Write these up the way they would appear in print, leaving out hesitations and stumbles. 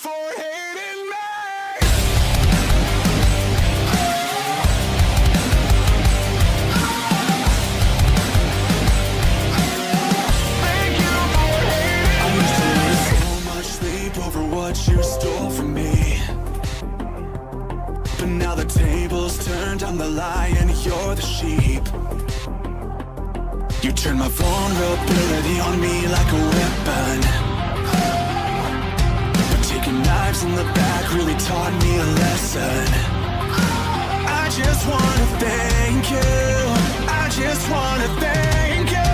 for hating me. Thank you for hating me. I used to lose so much sleep over what you stole from me, but now the tables turned, I'm the lion, you're the sheep. You turn my vulnerability on me like a weapon, but taking knives in the back really taught me a lesson. I just wanna thank you, I just wanna thank you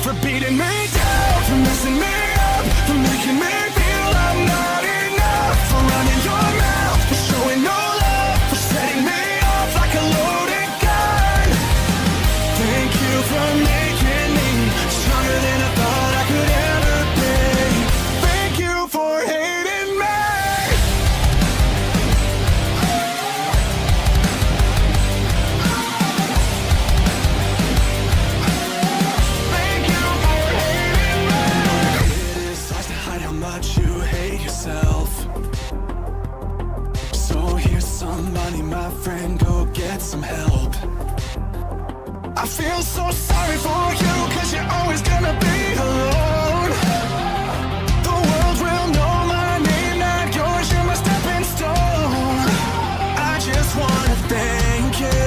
for beating me down, for messing me up, for making me feel I'm not enough, for running your mouth, for showing no love, for setting me off like a loaded gun. Thank you for making me stronger than I thought I could ever be. Thank you for hating me. Thank you for hating me. Criticize to hide how much you hate yourself. So here's some money, my friend, go get some help. I feel so sorry for you, cause you're always gonna be alone. The world will know my name, not yours, you're my stepping stone. I just wanna thank you,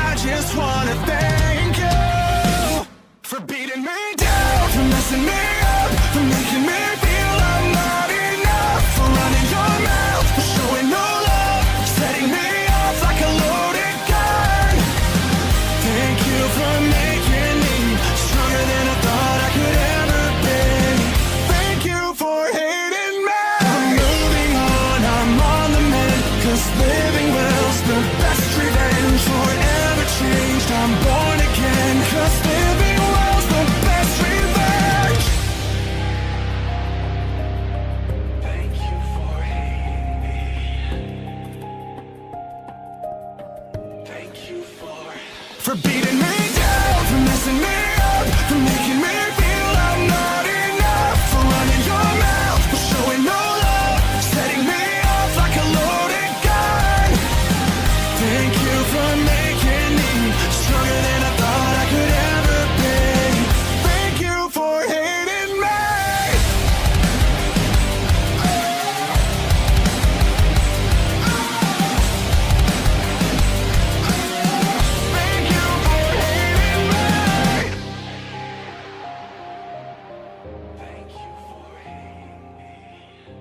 I just wanna thank you for beating me down, for messing me up, for making me feel I'm not enough, for running your mouth, for showing no love, setting me off like a loaded gun. Thank you for making me stronger than I thought I could ever be. Thank you for hating me. I'm moving on, I'm on the mend, cause living well's the best revenge. Forever changed, I'm born again, cause living well's the best revenge. Thank you for hating me. Thank you for beating me down, for messing me up, for making me feel I'm not enough, for running your mouth, for showing no love, setting me off like a loaded gun. Thank you for making me stronger than I thought I could ever be. Thank you for hating me. Thank you for hating me. Thank you for hating me.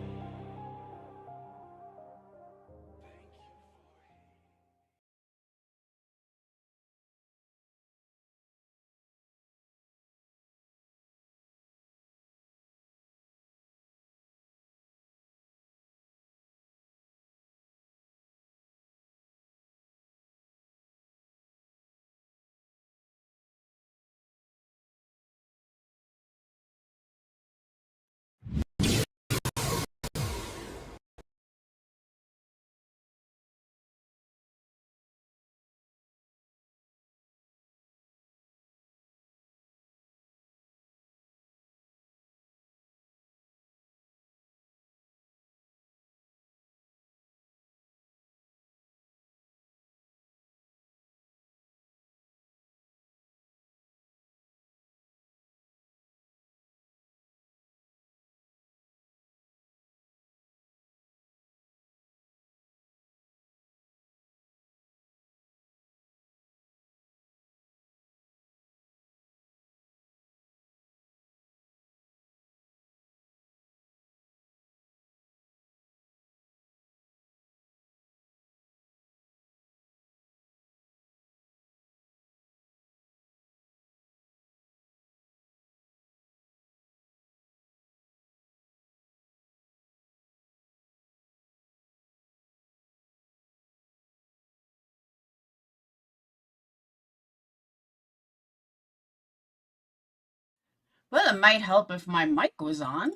Well, it might help if my mic was on.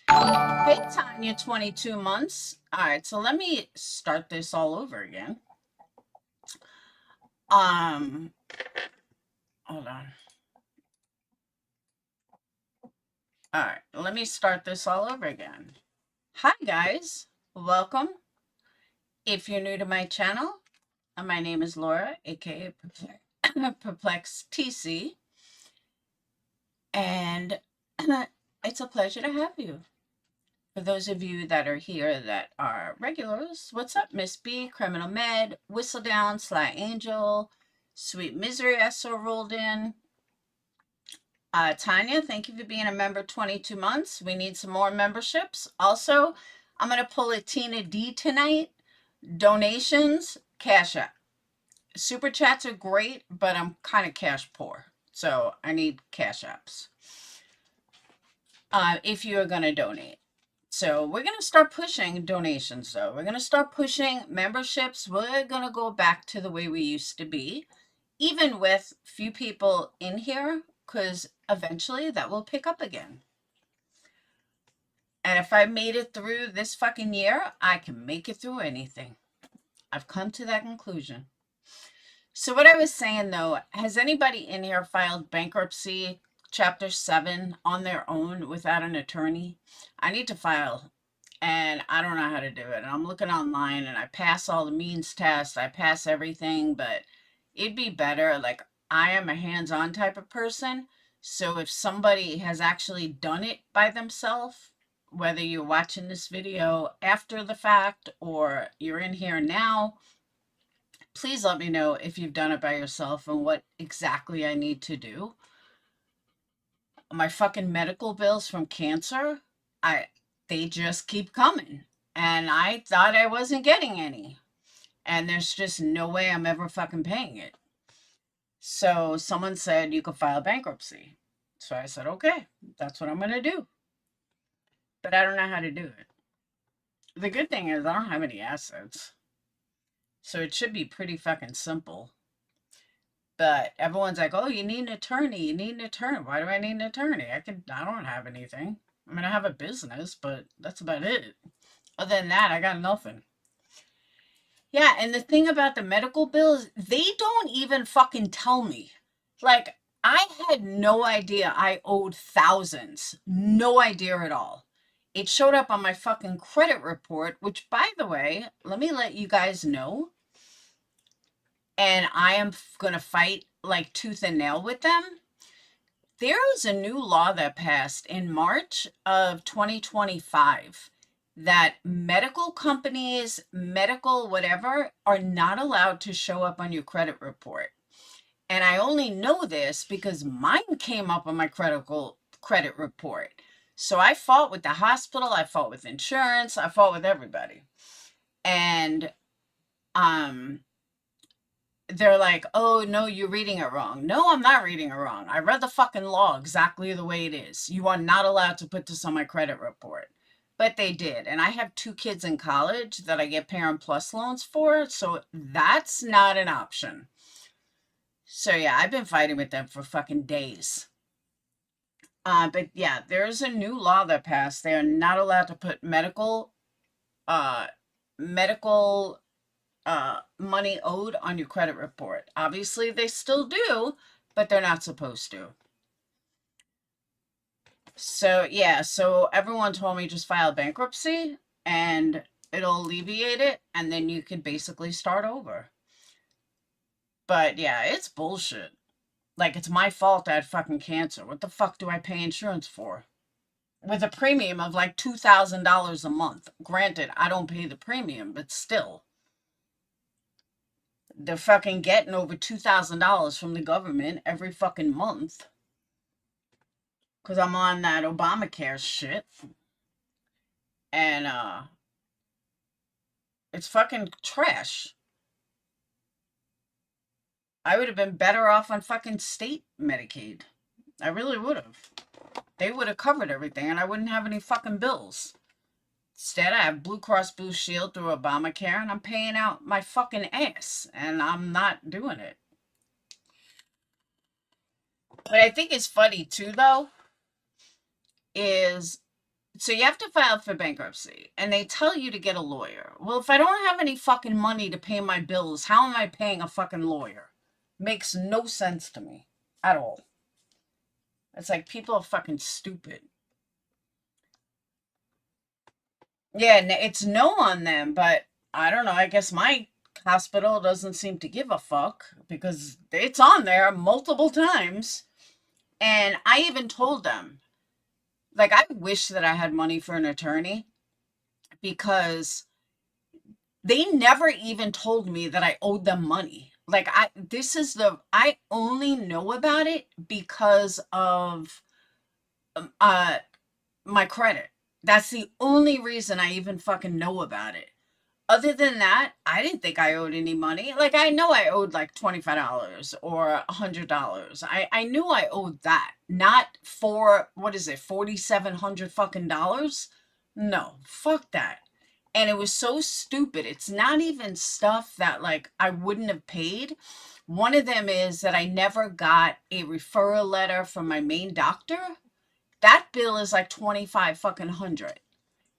Hey, Tanya, 22 months. All right, so let me start this all over again. Hold on. All right, let me start this all over again. Hi guys, welcome. If you're new to my channel, my name is Laura, aka PURPLEXEDQT, and it's a pleasure to have you. For those of you that are here that are regulars, what's up, Miss B, Criminal Med, Whistledown, Sly Angel, Sweet Misery I saw rolled in. Tanya, thank you for being a member 22 months. We need some more memberships. Also, I'm going to pull a Tina D tonight. Donations, Cash App. Super chats are great, but I'm kind of cash poor. So I need Cash Apps. If you are going to donate. So we're going to start pushing donations, though. We're going to start pushing memberships. We're going to go back to the way we used to be, even with few people in here, because eventually that will pick up again. And if I made it through this fucking year, I can make it through anything. I've come to that conclusion. So what I was saying, though, has anybody in here filed bankruptcy Chapter 7 on their own without an attorney? I need to file, and I don't know how to do it. And I'm looking online, and I pass all the means tests. I pass everything, but it'd be better. Like, I am a hands-on type of person, so if somebody has actually done it by themselves, whether you're watching this video after the fact or you're in here now, please let me know if you've done it by yourself and what exactly I need to do. My fucking medical bills from cancer, they just keep coming. And I thought I wasn't getting any. And there's just no way I'm ever fucking paying it. So someone said you could file bankruptcy. So I said, okay, that's what I'm going to do. But I don't know how to do it. The good thing is I don't have any assets. So it should be pretty fucking simple. But everyone's like, oh, you need an attorney. You need an attorney. Why do I need an attorney? I don't have anything. I mean, I have a business, but that's about it. Other than that, I got nothing. Yeah, and the thing about the medical bills, they don't even fucking tell me. Like, I had no idea I owed thousands. No idea at all. It showed up on my fucking credit report, which, by the way, let me let you guys know. And I am going to fight like tooth and nail with them. There is a new law that passed in March of 2025 that medical companies, medical whatever, are not allowed to show up on your credit report. And I only know this because mine came up on my credit report. So I fought with the hospital, I fought with insurance, I fought with everybody. And they're like, oh, no, you're reading it wrong. No, I'm not reading it wrong. I read the fucking law exactly the way it is. You are not allowed to put this on my credit report. But they did. And I have 2 kids in college that I get Parent Plus loans for. So that's not an option. So yeah, I've been fighting with them for fucking days. But yeah, there's a new law that passed. They are not allowed to put medical money owed on your credit report. Obviously, they still do, but they're not supposed to. So, yeah, so everyone told me just file bankruptcy and it'll alleviate it, and then you can basically start over. But yeah, it's bullshit. Like, it's my fault I had fucking cancer. What the fuck do I pay insurance for? With a premium of like $2,000 a month. Granted, I don't pay the premium, but still. They're fucking getting over $2,000 from the government every fucking month. Because I'm on that Obamacare shit. And, it's fucking trash. I would have been better off on fucking state Medicaid. I really would have. They would have covered everything and I wouldn't have any fucking bills. Instead, I have Blue Cross Blue Shield through Obamacare and I'm paying out my fucking ass. And I'm not doing it. What I think is funny too, though, is so you have to file for bankruptcy and they tell you to get a lawyer. Well, if I don't have any fucking money to pay my bills, how am I paying a fucking lawyer? Makes no sense to me at all. It's like people are fucking stupid. Yeah, it's no on them, but I don't know. I guess my hospital doesn't seem to give a fuck because it's on there multiple times. And I even told them, like, I wish that I had money for an attorney because they never even told me that I owed them money. Like, I only know about it because of uh my credit. That's the only reason I even fucking know about it. Other than that, I didn't think I owed any money. Like, I know I owed like $25 or $100. I knew I owed that, not for, what is it, 4,700 fucking dollars? No, fuck that. And it was so stupid. It's not even stuff that like I wouldn't have paid. One of them is that I never got a referral letter from my main doctor. That bill is like 25 fucking hundred.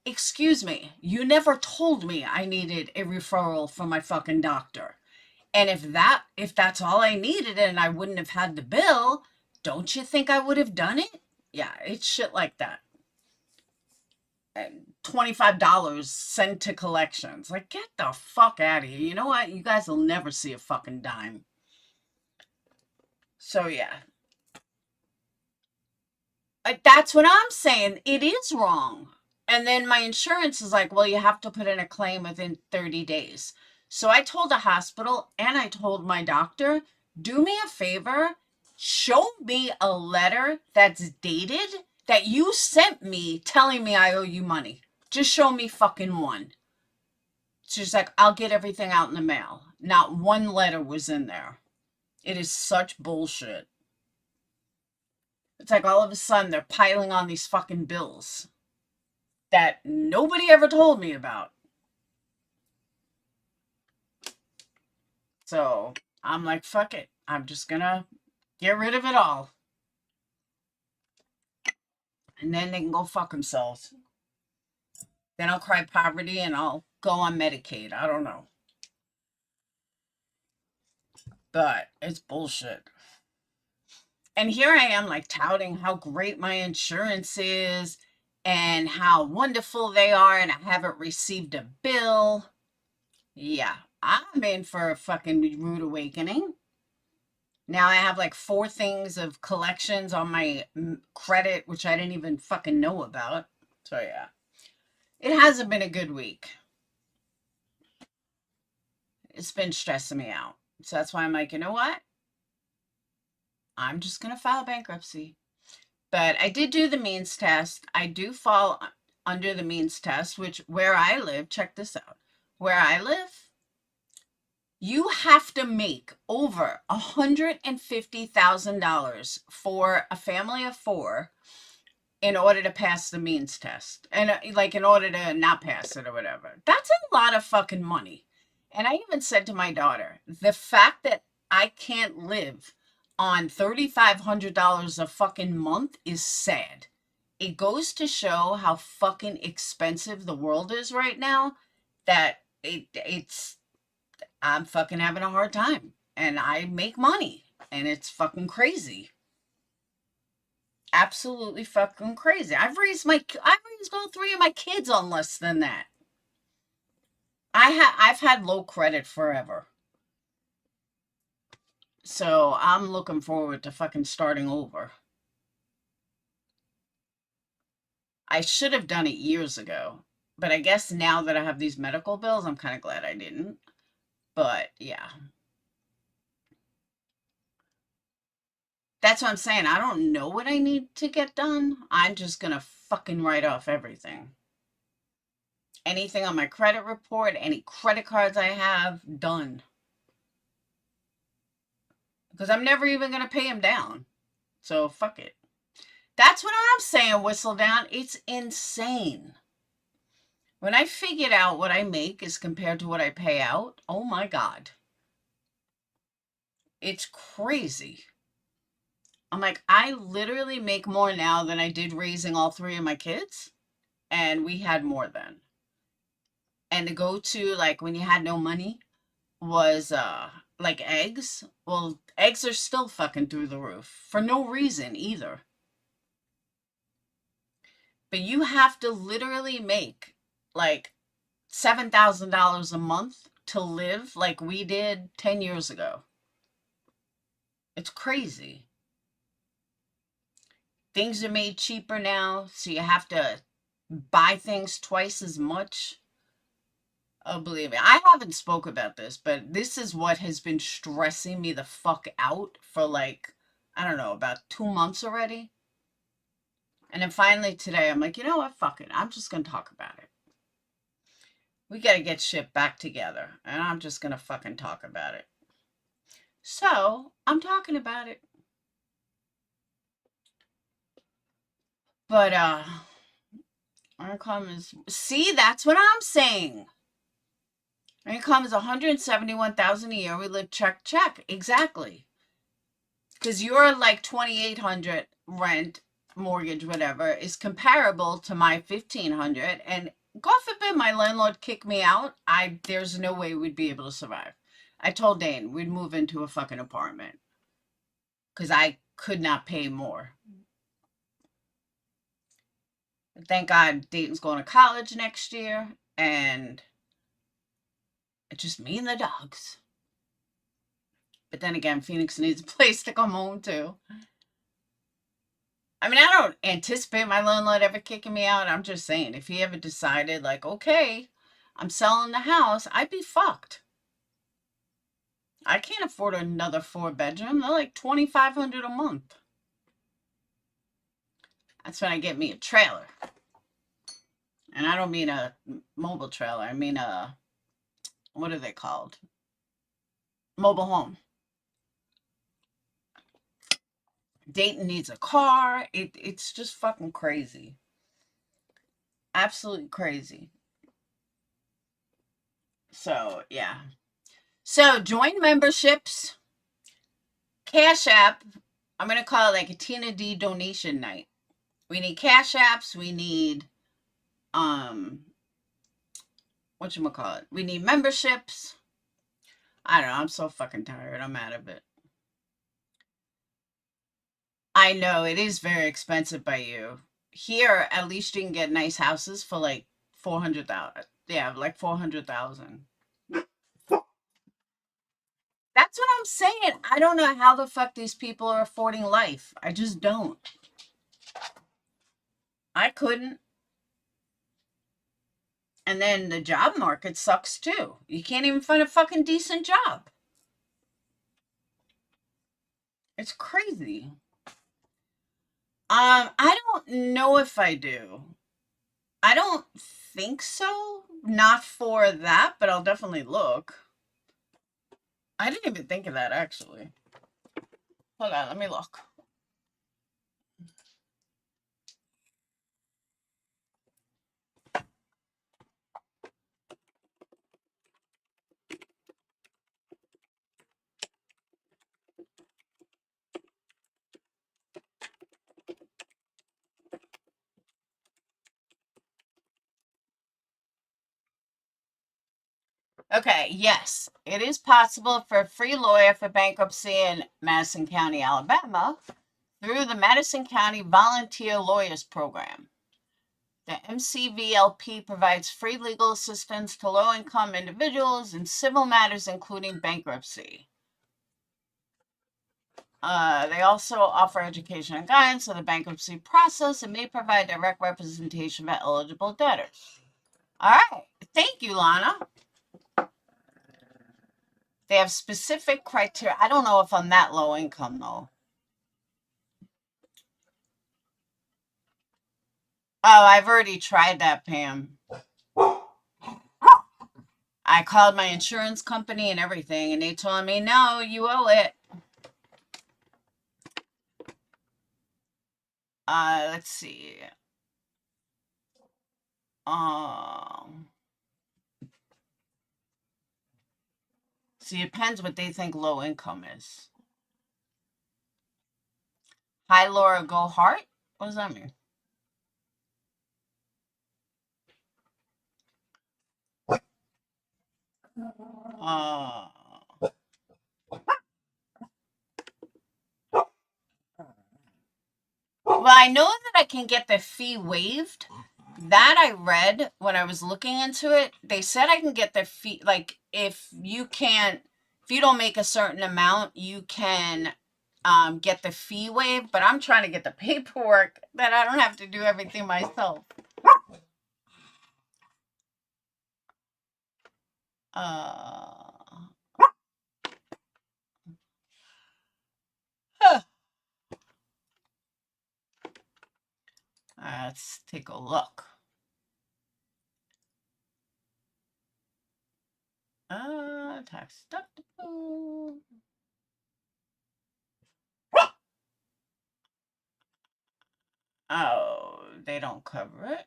Excuse me, you never told me I needed a referral from my fucking doctor. And if that's all I needed and I wouldn't have had the bill, don't you think I would have done it? Yeah, it's shit like that. And $25 sent to collections. Like, get the fuck out of here. You know what? You guys will never see a fucking dime. So yeah. That's what I'm saying. It is wrong. And then my insurance is like, well, you have to put in a claim within 30 days. So I told the hospital and I told my doctor, do me a favor, show me a letter that's dated that you sent me telling me I owe you money. Just show me fucking one. She's like, I'll get everything out in the mail. Not one letter was in there. It is such bullshit. It's like all of a sudden they're piling on these fucking bills that nobody ever told me about. So I'm like, fuck it. I'm just gonna get rid of it all. And then they can go fuck themselves. Then I'll cry poverty and I'll go on Medicaid. I don't know. But it's bullshit. And here I am, like, touting how great my insurance is and how wonderful they are, and I haven't received a bill. Yeah, I'm in for a fucking rude awakening. Now I have like 4 things of collections on my credit, which I didn't even fucking know about. So yeah, it hasn't been a good week. It's been stressing me out. So that's why I'm like, you know what? I'm just going to file bankruptcy. But I did do the means test. I do fall under the means test, which where I live, check this out. Where I live, you have to make over $150,000 for a family of 4 in order to pass the means test. And like in order to not pass it or whatever. That's a lot of fucking money. And I even said to my daughter, the fact that I can't live on $3,500 a fucking month is sad. It goes to show how fucking expensive the world is right now that it's I'm fucking having a hard time. And I make money. And it's fucking crazy. Absolutely fucking crazy. I've raised all 3 of my kids on less than that. I've had low credit forever. So I'm looking forward to fucking starting over. I should have done it years ago. But I guess now that I have these medical bills, I'm kind of glad I didn't. But yeah. That's what I'm saying. I don't know what I need to get done. I'm just going to fucking write off everything. Anything on my credit report, any credit cards I have, done. Because I'm never even going to pay them down. So fuck it. That's what I'm saying, Whistle Down. It's insane. When I figured out what I make is compared to what I pay out, oh my God. It's crazy. I'm like, I literally make more now than I did raising all 3 of my kids. And we had more then. And to go to, like, when you had no money was like eggs. Well, eggs are still fucking through the roof for no reason either. But you have to literally make like $7,000 a month to live like we did 10 years ago. It's crazy. Things are made cheaper now, so you have to buy things twice as much. Oh, believe me, I haven't spoke about this, but this is what has been stressing me the fuck out for like, I don't know, about 2 months already. And then finally today, I'm like, you know what? Fuck it. I'm just going to talk about it. We got to get shit back together. And I'm just going to fucking talk about it. So, I'm talking about it. But, income is, see, that's what I'm saying. Our income is $171,000 a year. We live check. Exactly. Because you're like $2,800 rent, mortgage, whatever, is comparable to my $1,500. And God forbid my landlord kick me out. There's no way we'd be able to survive. I told Dane we'd move into a fucking apartment because I could not pay more. Thank God Dayton's going to college next year, and it's just me and the dogs. But then again, Phoenix needs a place to come home to. I mean, I don't anticipate my landlord ever kicking me out. I'm just saying, if he ever decided, like, okay, I'm selling the house, I'd be fucked. I can't afford another 4-bedroom. They're like $2,500 a month. That's when I get me a trailer. And I don't mean a mobile trailer. I mean a, what are they called? Mobile home. Dayton needs a car. It's just fucking crazy. Absolutely crazy. So, yeah. So, join memberships. Cash App. I'm going to call it like a Tina D donation night. We need Cash Apps. We need, whatchamacallit? We need memberships. I don't know. I'm so fucking tired. I'm out of it. I know it is very expensive by you. Here, at least you can get nice houses for like 400,000. Yeah, like 400,000. That's what I'm saying. I don't know how the fuck these people are affording life. I just don't. I couldn't. And then the job market sucks too. You can't even find a fucking decent job. It's crazy. I don't know if I do. I don't think so. Not for that, but I'll definitely look. I didn't even think of that, actually. Hold on, let me look. Okay, yes, it is possible for a free lawyer for bankruptcy in Madison County, Alabama, through the Madison County Volunteer Lawyers Program. The MCVLP provides free legal assistance to low-income individuals in civil matters, including bankruptcy. They also offer education and guidance on the bankruptcy process and may provide direct representation for eligible debtors. All right. Thank you, Lana. They have specific criteria. I don't know if I'm that low income, though. Oh, I've already tried that, Pam. I called my insurance company and everything, and they told me, no, you owe it. Let's see. See, it depends what they think low income is. Hi, Laura, go heart? What does that mean? Well, I know that I can get the fee waived That I read when I was looking into it. They said I can get the fee, like if you don't make a certain amount, you can get the fee waived. But I'm trying to get the paperwork that I don't have to do everything myself. Let's take a look. Tax deductible. Oh, they don't cover it.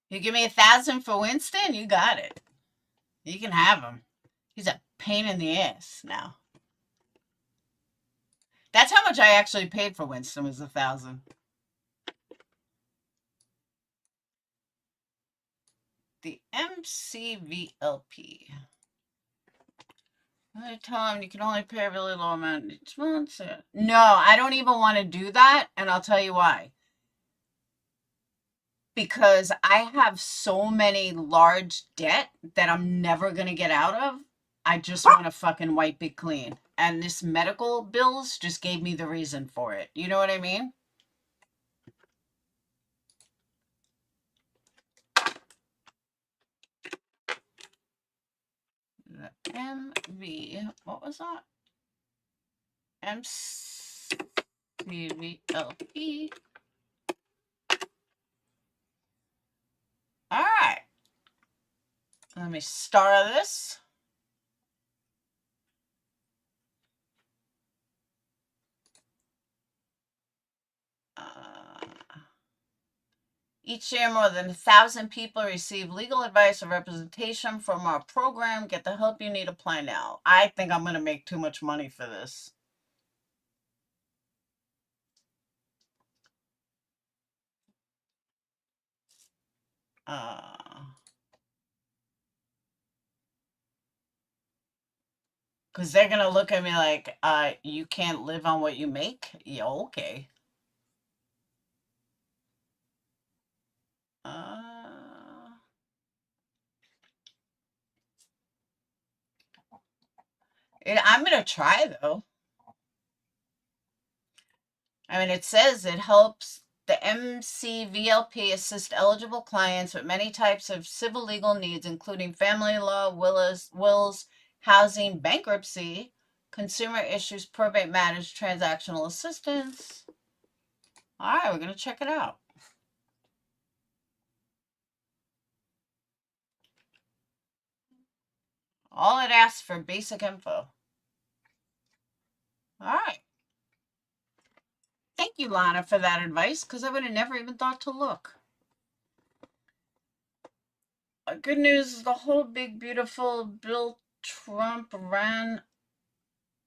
You give me 1,000 for Winston, you got it. You can have him. He's a pain in the ass now. That's how much I actually paid for Winston, was 1,000. The MCVLP. I tell him you can only pay a really low amount each month. No, I don't even want to do that, and I'll tell you why. Because I have so many large debt that I'm never going to get out of. I just want to fucking wipe it clean. And this medical bills just gave me the reason for it. You know what I mean? The MV, what was that? MCVLP. All right. Let me start this. Each year, more than 1,000 people receive legal advice or representation from our program. Get the help you need. Apply now. I think I'm going to make too much money for this. Because they're going to look at me like, you can't live on what you make? Yeah, okay. I'm going to try, though. I mean, it says it helps the MCVLP assist eligible clients with many types of civil legal needs, including family law, wills, housing, bankruptcy, consumer issues, probate matters, transactional assistance. All right, we're going to check it out. All it asks for basic info. All right. Thank you, Lana, for that advice, because I would have never even thought to look. Good news is the whole big, beautiful Bill Trump ran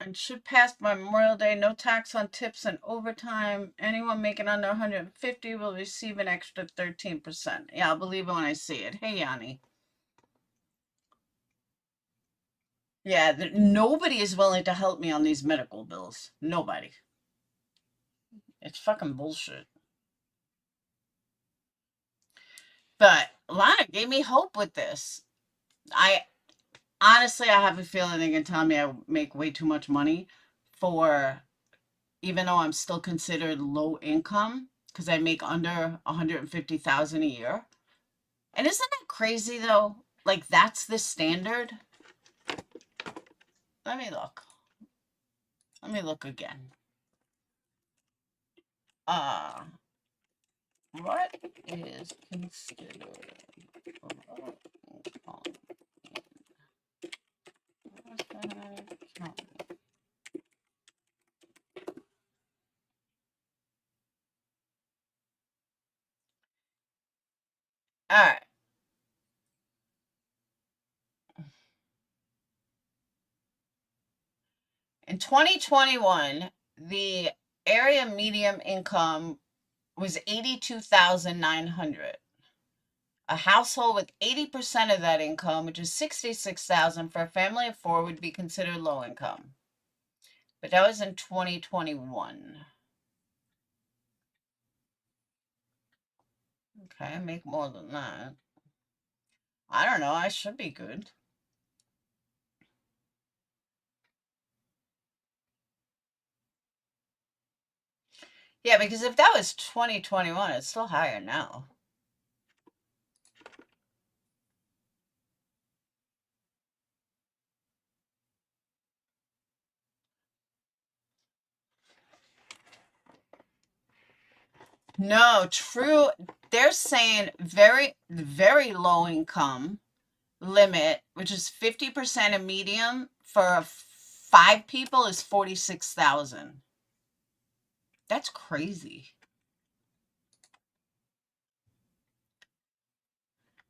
and should pass by Memorial Day. No tax on tips and overtime. Anyone making under 150 will receive an extra 13%. Yeah, I'll believe it when I see it. Hey, Yanni. Yeah, nobody is willing to help me on these medical bills. Nobody. It's fucking bullshit. But Lana gave me hope with this. Honestly, I have a feeling they can tell me I make way too much money for, even though I'm still considered low income, because I make under 150,000 a year. And isn't that crazy though? Like that's the standard. Let me look. Let me look again. What is considered low income in all right. In 2021, the area medium income was 82,900. A household with 80% of that income, which is $66,000 for a family of 4, would be considered low income. But that was in 2021. Okay, I make more than that. I don't know. I should be good. Yeah, because if that was 2021, it's still higher now. No, true. They're saying very, very low income limit, which is 50% of medium for 5 people is 46,000. That's crazy.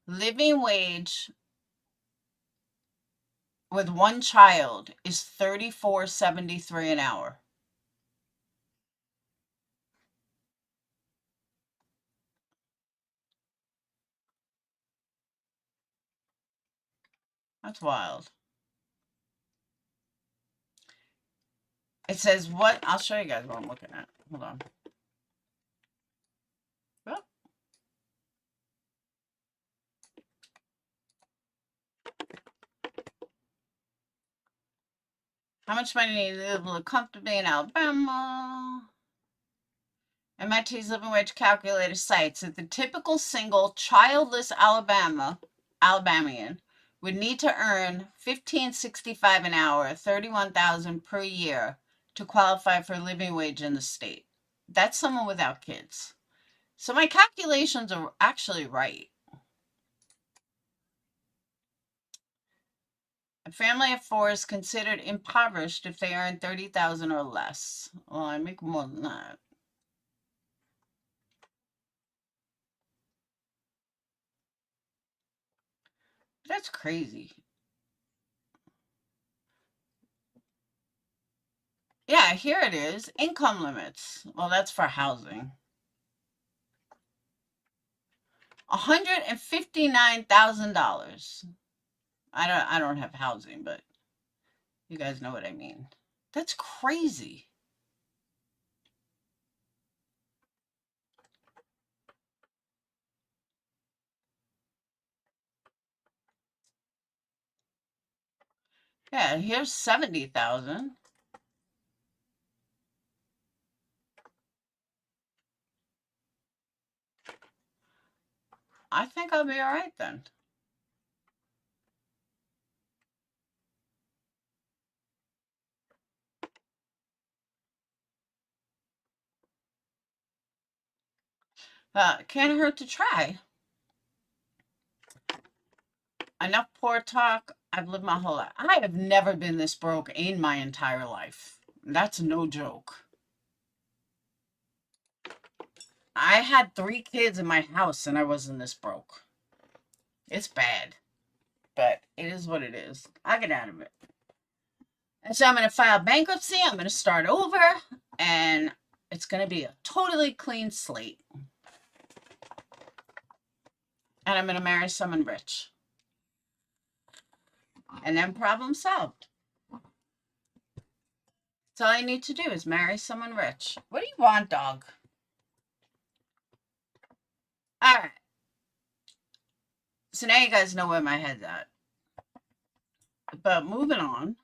Living wage with 1 child is $34.73 an hour. That's wild. It says what? I'll show you guys what I'm looking at. Hold on. Oh. How much money do you live comfortably in Alabama? MIT's living wage calculator cites that the typical single childless Alabamian would need to earn $15.65 an hour, $31,000 per year to qualify for a living wage in the state. That's someone without kids. So my calculations are actually right. A family of 4 is considered impoverished if they earn $30,000 or less. Well, I make more than that. That's crazy. Yeah, here it is. Income limits. Well, that's for housing. $159,000. I don't have housing, but you guys know what I mean. That's crazy. Yeah, here's 70,000. I think I'll be all right then. Can't hurt to try. Enough poor talk. I've lived my whole life. I have never been this broke in my entire life. That's no joke. I had 3 kids in my house and I wasn't this broke. It's bad, but it is what it is. I'll get out of it. And so I'm going to file bankruptcy. I'm going to start over and it's going to be a totally clean slate. And I'm going to marry someone rich. And then problem solved. That's all I need to do is marry someone rich. What do you want, dog? All right. So now you guys know where my head's at. But moving on,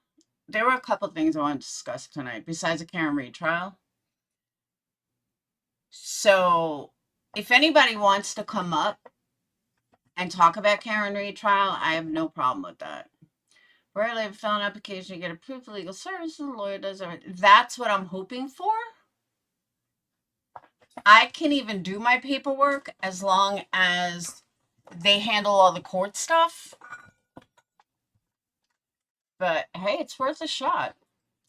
there were a couple things I wanted to discuss tonight besides the Karen Reed trial. So if anybody wants to come up and talk about Karen Reed trial, I have no problem with that. Where I live, fill an application, you get approved for legal services, the lawyer does everything. That's what I'm hoping for. I can even do my paperwork as long as they handle all the court stuff. But hey, it's worth a shot.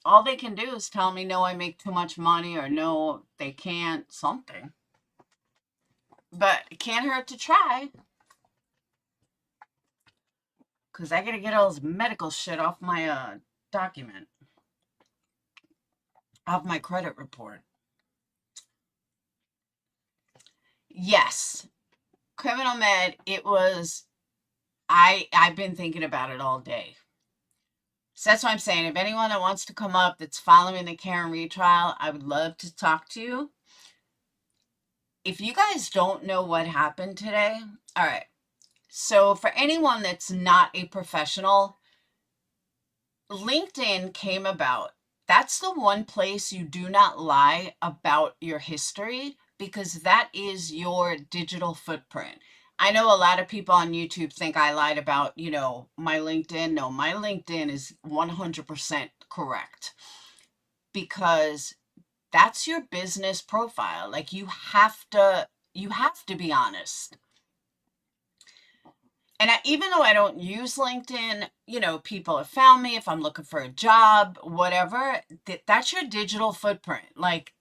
All they can do is tell me, no, I make too much money, or no, they can't, something. But it can't hurt to try. Because I got to get all this medical shit off my document. Off my credit report. Yes. Criminal Med, it was, I've been thinking about it all day. So that's what I'm saying. If anyone that wants to come up that's following the Karen Reed trial, I would love to talk to you. If you guys don't know what happened today, all right. So for anyone that's not a professional, LinkedIn came about. That's the one place you do not lie about your history, because that is your digital footprint. I know a lot of people on YouTube think I lied about, my LinkedIn. No, my LinkedIn is 100% correct, because that's your business profile. Like, you have to be honest. And even though I don't use LinkedIn, people have found me if I'm looking for a job, whatever. That's your digital footprint. Like,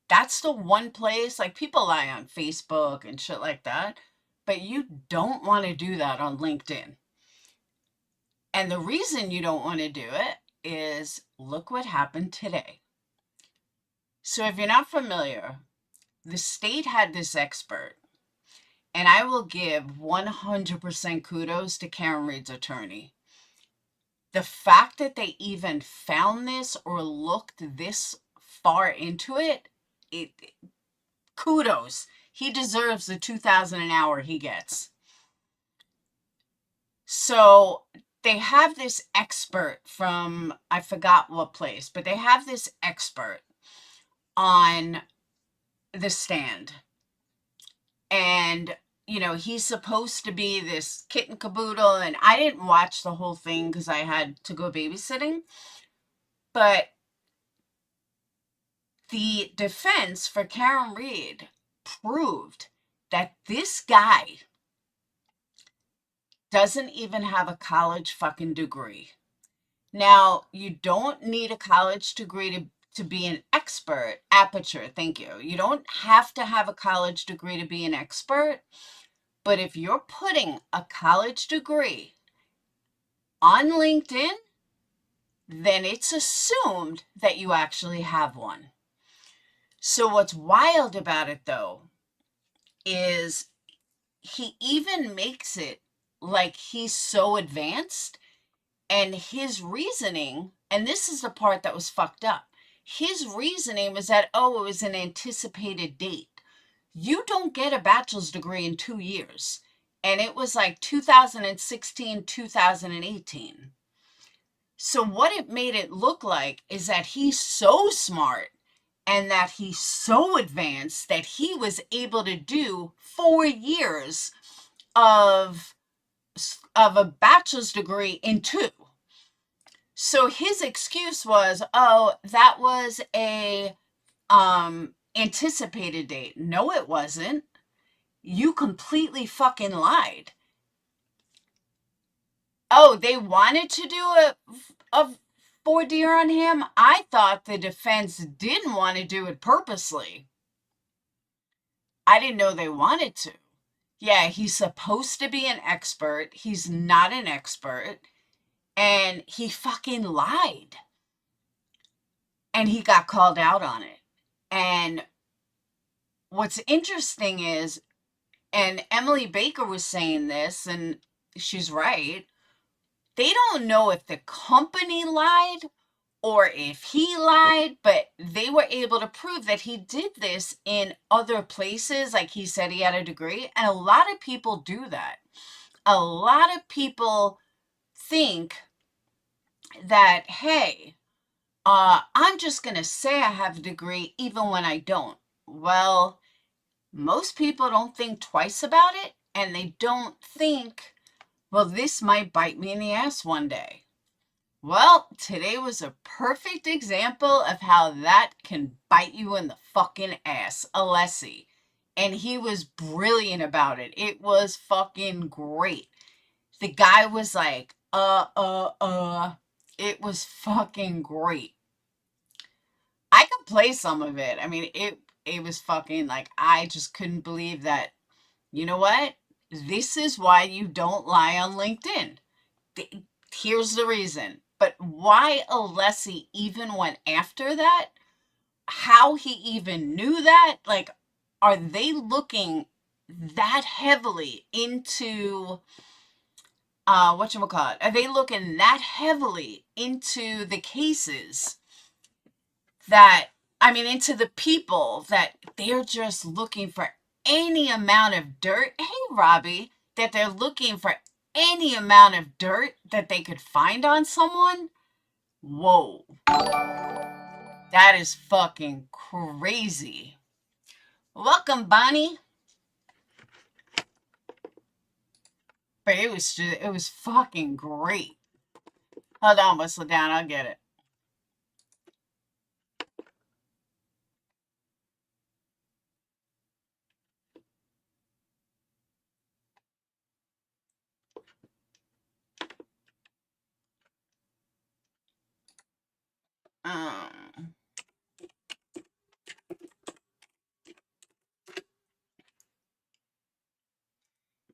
that's the one place, like, people lie on Facebook and shit like that, but you don't want to do that on LinkedIn. And the reason you don't want to do it is, look what happened today. So if you're not familiar, the state had this expert, and I will give 100% kudos to Karen Reed's attorney. The fact that they even found this or looked this far into it, kudos. He deserves the $2,000 an hour he gets. So they have this expert from, I forgot what place, but they have this expert on the stand. And he's supposed to be this kit and caboodle, and I didn't watch the whole thing because I had to go babysitting. But the defense for Karen Reed proved that this guy doesn't even have a college fucking degree. Now, you don't need a college degree to be an expert. Aperture, thank you. You don't have to have a college degree to be an expert. But if you're putting a college degree on LinkedIn, then it's assumed that you actually have one. So what's wild about it, though, is he even makes it like he's so advanced, and his reasoning, and this is the part that was fucked up, his reasoning was that, it was an anticipated date. You don't get a bachelor's degree in 2 years. And it was like 2016, 2018. So what it made it look like is that he's so smart and that he's so advanced that he was able to do 4 years of a bachelor's degree in 2. So his excuse was, that was a anticipated date. No, it wasn't. You completely fucking lied. Oh, they wanted to do a voir dire on him? I thought the defense didn't want to do it purposely. I didn't know they wanted to. Yeah, he's supposed to be an expert. He's not an expert. And he fucking lied. And he got called out on it. And what's interesting is, and Emily Baker was saying this, and she's right, they don't know if the company lied or if he lied, but they were able to prove that he did this in other places. Like, he said he had a degree, and a lot of people do that. A lot of people think that, hey, I'm just going to say I have a degree even when I don't. Well, most people don't think twice about it, and they don't think, well, this might bite me in the ass one day. Well, today was a perfect example of how that can bite you in the fucking ass. Alessi. And he was brilliant about it. It was fucking great. The guy was like, It was fucking great. I could play some of it. I mean, it was fucking like, I just couldn't believe that. You know what? This is why you don't lie on LinkedIn. Here's the reason. But why Alessi even went after that, how he even knew that, like, are they looking that heavily into whatchamacallit? Are they looking that heavily into the cases that, I mean, into the people that they're just looking for any amount of dirt? Hey, Robbie, that they're looking for any amount of dirt that they could find on someone? Whoa. That is fucking crazy. Welcome, Bonnie. But it was fucking great. Hold on, whistle down, I'll get it.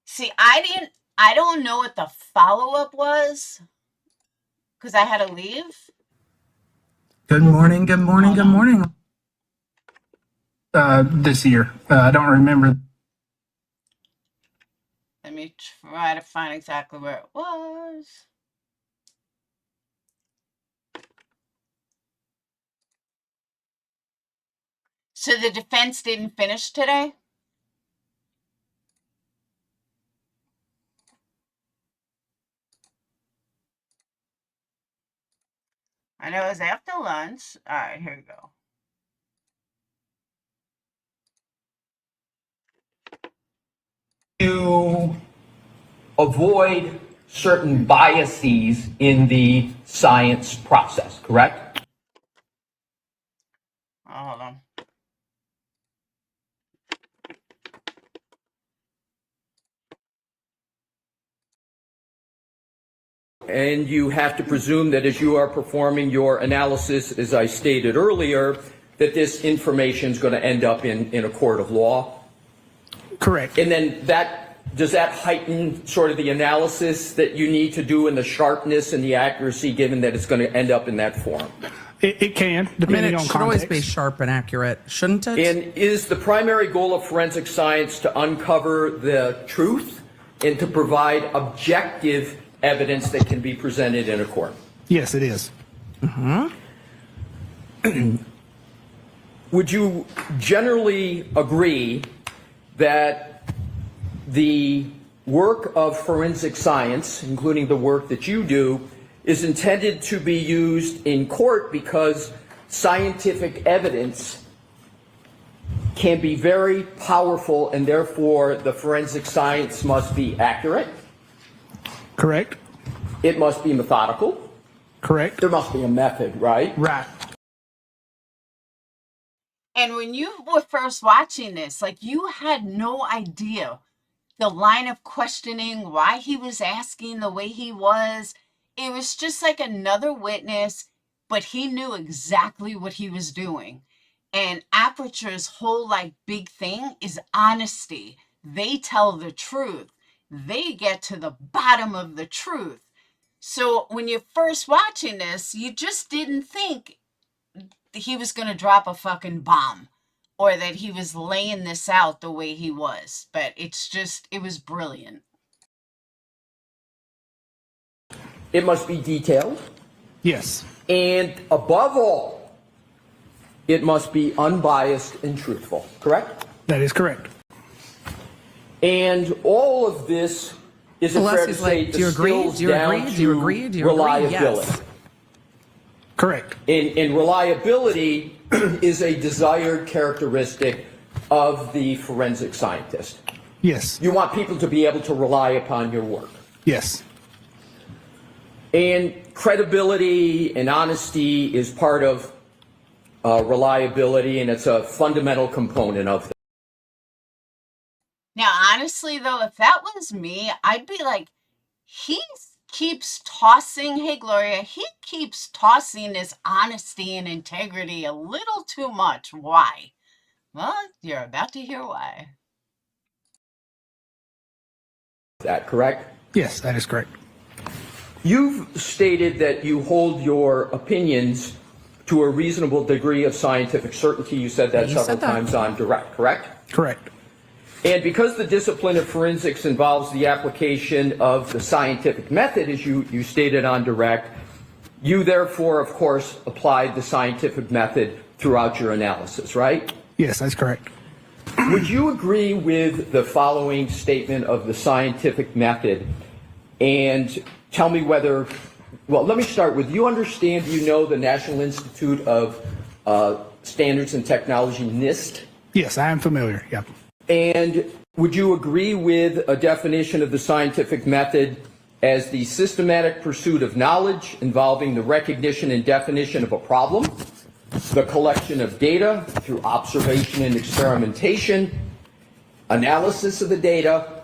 See, I don't know what the follow-up was because I had to leave. Good morning, good morning, good morning. This year. I don't remember. Let me try to find exactly where it was. So the defense didn't finish today? I know it was after lunch. All right, here we go. To avoid certain biases in the science process, correct? Oh, hold on. And you have to presume that as you are performing your analysis, as I stated earlier, that this information is going to end up in a court of law. Correct. And then does that heighten sort of the analysis that you need to do and the sharpness and the accuracy, given that it's going to end up in that form? It can, depending on it should context. always be sharp and accurate, shouldn't it? And is the primary goal of forensic science to uncover the truth and to provide objective evidence that can be presented in a court? Yes, it is. Would you generally agree that the work of forensic science, including the work that you do, is intended to be used in court because scientific evidence can be very powerful and therefore the forensic science must be accurate? Correct. It must be methodical. Correct. There must be a method, right? Right. And when you were first watching this, like, you had no idea the line of questioning, why he was asking the way he was. It was just like another witness, but he knew exactly what he was doing. And Aperture's whole like big thing is honesty. They tell the truth. They get to the bottom of the truth. So when you're first watching this, you just didn't think he was going to drop a fucking bomb or that he was laying this out the way he was. But it's just, it was brilliant. It must be detailed. Yes. And above all, it must be unbiased and truthful, correct? That is correct. And all of this is it fair to say do you agree? distills Do you down agree? Do you agree? to Do you agree? reliability. Yes. Correct. And reliability is a desired characteristic of the forensic scientist. Yes. You want people to be able to rely upon your work. Yes. And credibility and honesty is part of reliability, and it's a fundamental component of that. Now, honestly, though, if that was me, I'd be like, he keeps tossing, hey, Gloria, he keeps tossing his honesty and integrity a little too much. Why? Well, you're about to hear why. Is that correct? Yes, that is correct. You've stated that you hold your opinions to a reasonable degree of scientific certainty. You said that You several said that. times on direct, correct? Correct. And because the discipline of forensics involves the application of the scientific method, as you stated on direct, you therefore, of course, applied the scientific method throughout your analysis, right? Yes, that's correct. Would you agree with the following statement of the scientific method? And tell me whether, well, let me start with, you understand, you know the National Institute of Standards and Technology, NIST? Yes, I am familiar. Yep. And would you agree with a definition of the scientific method as the systematic pursuit of knowledge involving the recognition and definition of a problem, the collection of data through observation and experimentation, analysis of the data,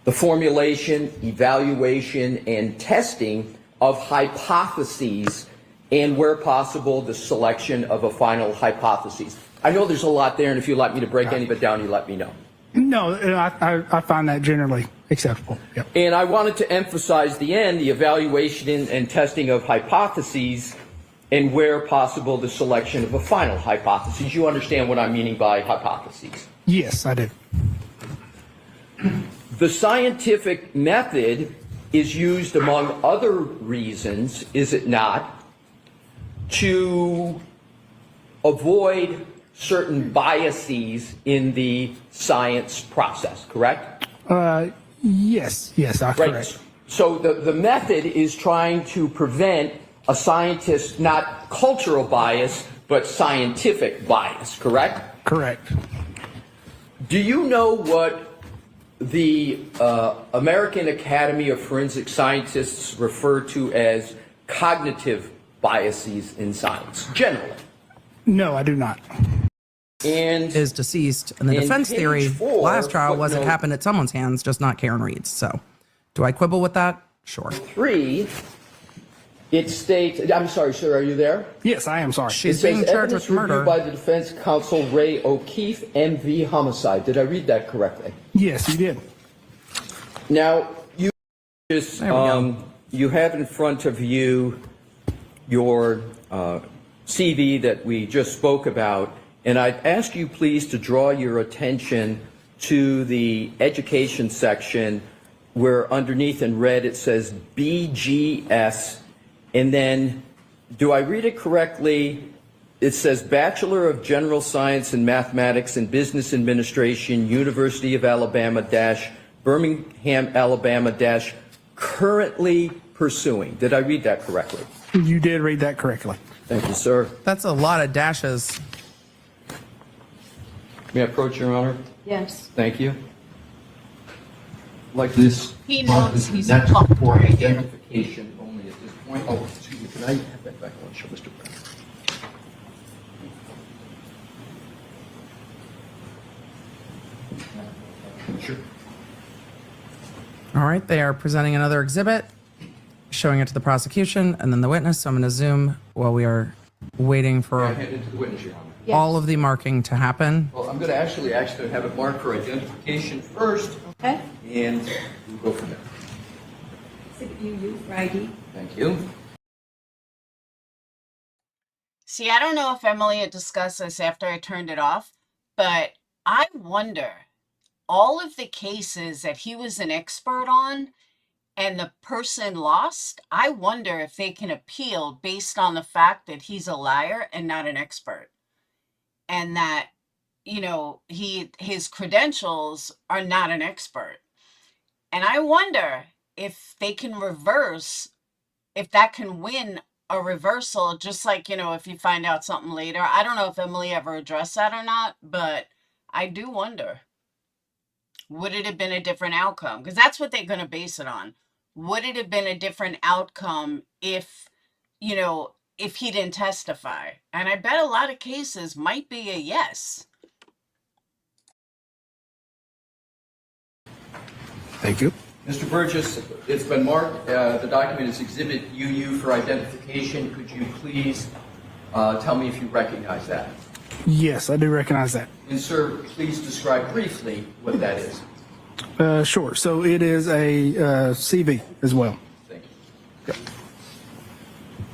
the formulation, evaluation, and testing of hypotheses, and where possible, the selection of a final hypothesis? I know there's a lot there, and if you'd like me to break any of it down, you let me know. No, I find that generally acceptable. Yep. And I wanted to emphasize the end, the evaluation and testing of hypotheses, and where possible, the selection of a final hypothesis. You understand what I'm meaning by hypotheses? Yes, I do. The scientific method is used, among other reasons, is it not, to avoid certain biases in the science process, correct? Yes, that's Right. correct. So the method is trying to prevent a scientist, not cultural bias, but scientific bias, correct? Correct. Do you know what the American Academy of Forensic Scientists refer to as cognitive biases in science, generally? No, I do not. And Is deceased. And the In defense page theory 4, last trial was it footnote- happened at someone's hands, just not Karen Reed's. So do I quibble with that? Sure. 3, it states, I'm sorry, sir, are you there? Yes, I am sorry. She's It says being charged evidence with reviewed murder. by the defense counsel Ray O'Keefe, MV homicide. Did I read that correctly? Yes, you did. Now, you just, There we go. you have in front of you your CV that we just spoke about, and I'd ask you please to draw your attention to the education section where underneath in red it says BGS, and then, do I read it correctly? It says Bachelor of General Science in Mathematics and Business Administration, University of Alabama dash Birmingham, Alabama dash currently pursuing. Did I read that correctly? You did read that correctly. Thank you, sir. That's a lot of dashes. May I approach, Your Honor? Yes. Thank you. Like this. He knows he's That's fucked. for identification only at this point. Oh, excuse me, can I have that back? I want to show Mr. Brown. Sure. All right, they are presenting another exhibit, showing it to the prosecution and then the witness. So I'm going to zoom while we are waiting I for hand it to the witness, Your Honor. Yes. all of the marking to happen. Well, I'm going to actually ask to have it marked for identification first, Okay. and we'll go from there. Exhibit UU for ID. Thank you. See, I don't know if Emily had discussed this after I turned it off, but I wonder all of the cases that he was an expert on and the person lost, I wonder if they can appeal based on the fact that he's a liar and not an expert. And that, you know, his credentials are not an expert. And I wonder if they can reverse, if that can win a reversal, just like, you know, if you find out something later. I don't know if Emily ever addressed that or not, but I do wonder. Would it have been a different outcome? Because that's what they're going to base it on. Would it have been a different outcome if, you know, if he didn't testify? And I bet a lot of cases might be a yes. Thank you. Mr. Burgess, it's been marked, the document is Exhibit UU for identification. Could you please tell me if you recognize that? Yes, I do recognize that. And sir, please describe briefly what that is. Sure. So it is a CV as well. Thank you.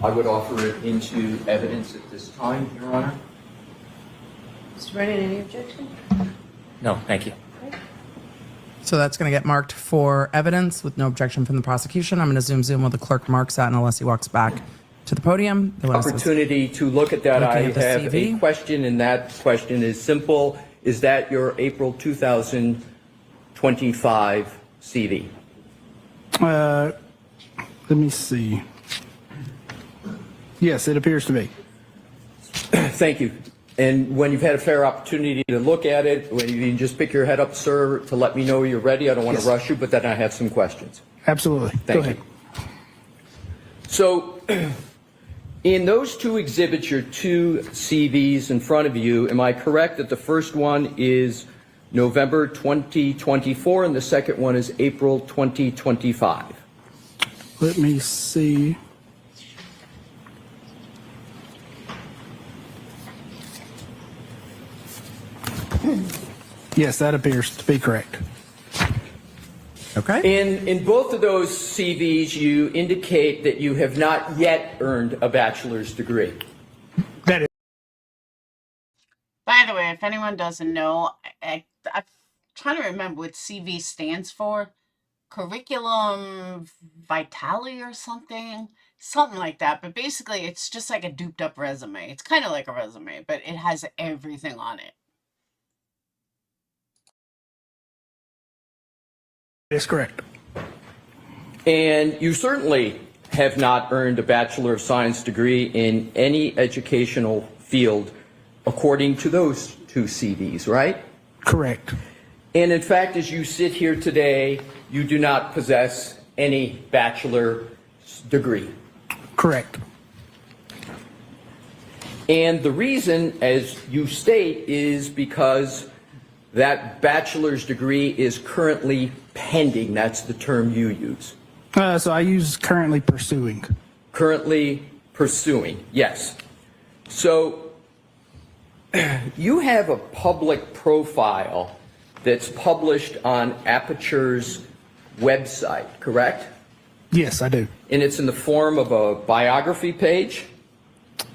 I would offer it into evidence at this time, Your Honor. Mr. Brennan, any objection? No, thank you. So that's going to get marked for evidence with no objection from the prosecution. I'm going to zoom while the clerk marks that, and unless he walks back to the podium. The witness is Opportunity to look at that. I looking at the have CV. a question, and that question is simple. Is that your April 2025 CV? Let me see. Yes, it appears to be. Thank you. And when you've had a fair opportunity to look at it, when you can just pick your head up, sir, to let me know you're ready. I don't want to rush you, but then I have some questions. Absolutely. Thank Go ahead. you. So in those two exhibits, your two CVs in front of you, am I correct that the first one is November 2024 and the second one is April 2025? Let me see. Yes, that appears to be correct. okay. In both of those CVs, you indicate that you have not yet earned a bachelor's degree. That is By the way, if anyone doesn't know, I'm trying to remember what CV stands for. Curriculum Vitae or something like that. But basically, it's just like a duped up resume. It's kind of like a resume, but it has everything on it. correct. And you certainly have not earned a Bachelor of Science degree in any educational field according to those two CVs, right? Correct. And in fact, as you sit here today, you do not possess any bachelor's degree. Correct. And the reason, as you state, is because that bachelor's degree is currently pending. That's the term you use. So I use currently pursuing. Currently pursuing, yes. So you have a public profile that's published on Aperture's website, correct? Yes, I do. And it's in the form of a biography page.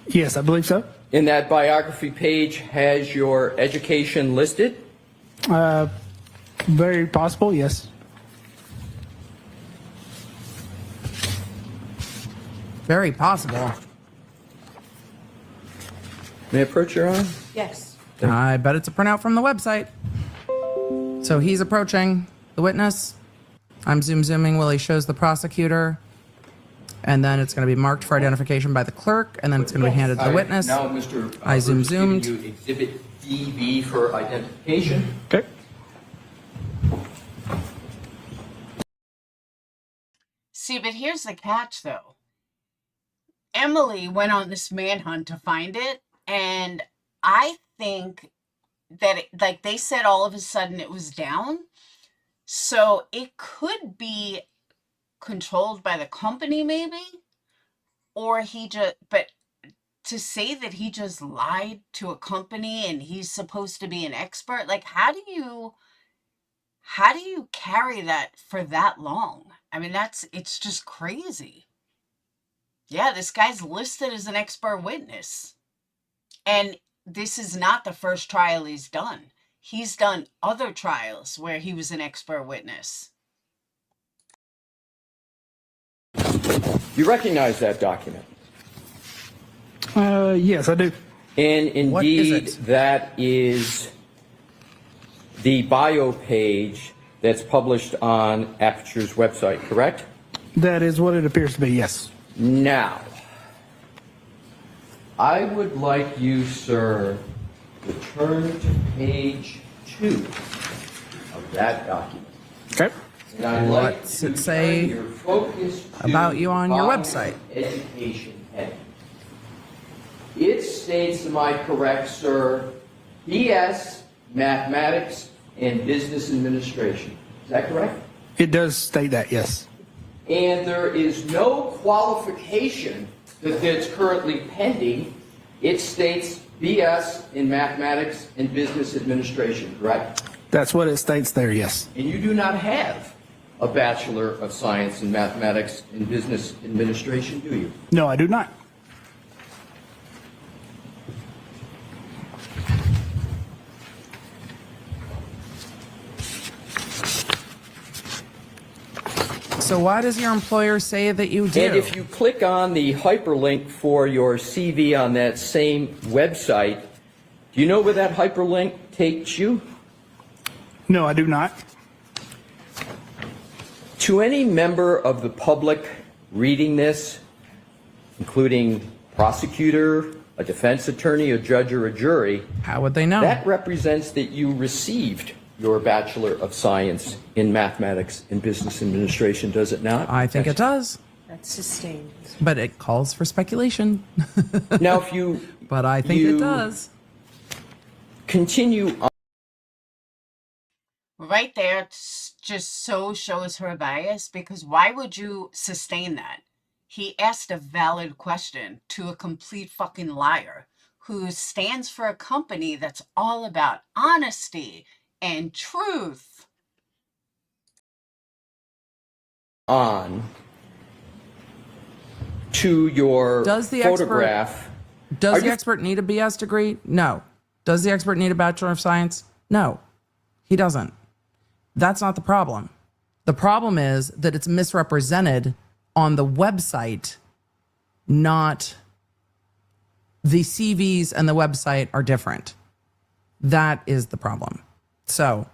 Yes, I believe so. And that biography page has your education listed. Very possible, yes. Very possible. May I approach, Your Honor? Yes. I bet it's a printout from the website. So he's approaching the witness. I'm zooming while he shows the prosecutor. And then it's going to be marked for identification by the clerk, and then it's going to be handed to the witness. Now, Mr. I Burke's giving zoomed. you Exhibit DB for identification. Okay. See, but here's the catch, though. Emily went on this manhunt to find it, and I think that, like they said, all of a sudden it was down. So it could be controlled by the company, maybe, or but to say that he just lied to a company and he's supposed to be an expert, like, how do you carry that for that long? I mean, it's just crazy. Yeah, this guy's listed as an expert witness. And this is not the first trial he's done. He's done other trials where he was an expert witness. You recognize that document? Yes, I do. And What is indeed, it? that is the bio page that's published on Aperture's website, correct? That is what it appears to be, yes. Now, I would like you, sir, to turn to page 2 of that document. Okay. And I'd like What's to it say turn your focus to about you on your the website? Education heading. It states, am I correct, sir, BS, Mathematics, and Business Administration. Is that correct? It does state that, yes. And there is no qualification that's currently pending. It states BS in Mathematics and Business Administration, correct? That's what it states there, yes. And you do not have a Bachelor of Science in Mathematics and Business Administration, do you? No, I do not. So why does your employer say that you do? And if you click on the hyperlink for your CV on that same website, do you know where that hyperlink takes you? No, I do not. To any member of the public reading this, including prosecutor, a defense attorney, a judge, or a jury, How would they know? that represents that you received your Bachelor of Science in Mathematics and Business Administration, does it not? I think it does, That's sustained. but it calls for speculation. Now, if you But I think it does. continue on. Right there, just so shows her bias, because why would you sustain that? He asked a valid question to a complete fucking liar who stands for a company that's all about honesty and truth. On to your Does the photograph. Does Are the you- expert need a BS degree? No. Does the expert need a Bachelor of Science? No, he doesn't. That's not the problem. The problem is that it's misrepresented on the website, not the CVs and the website are different. That is the problem. So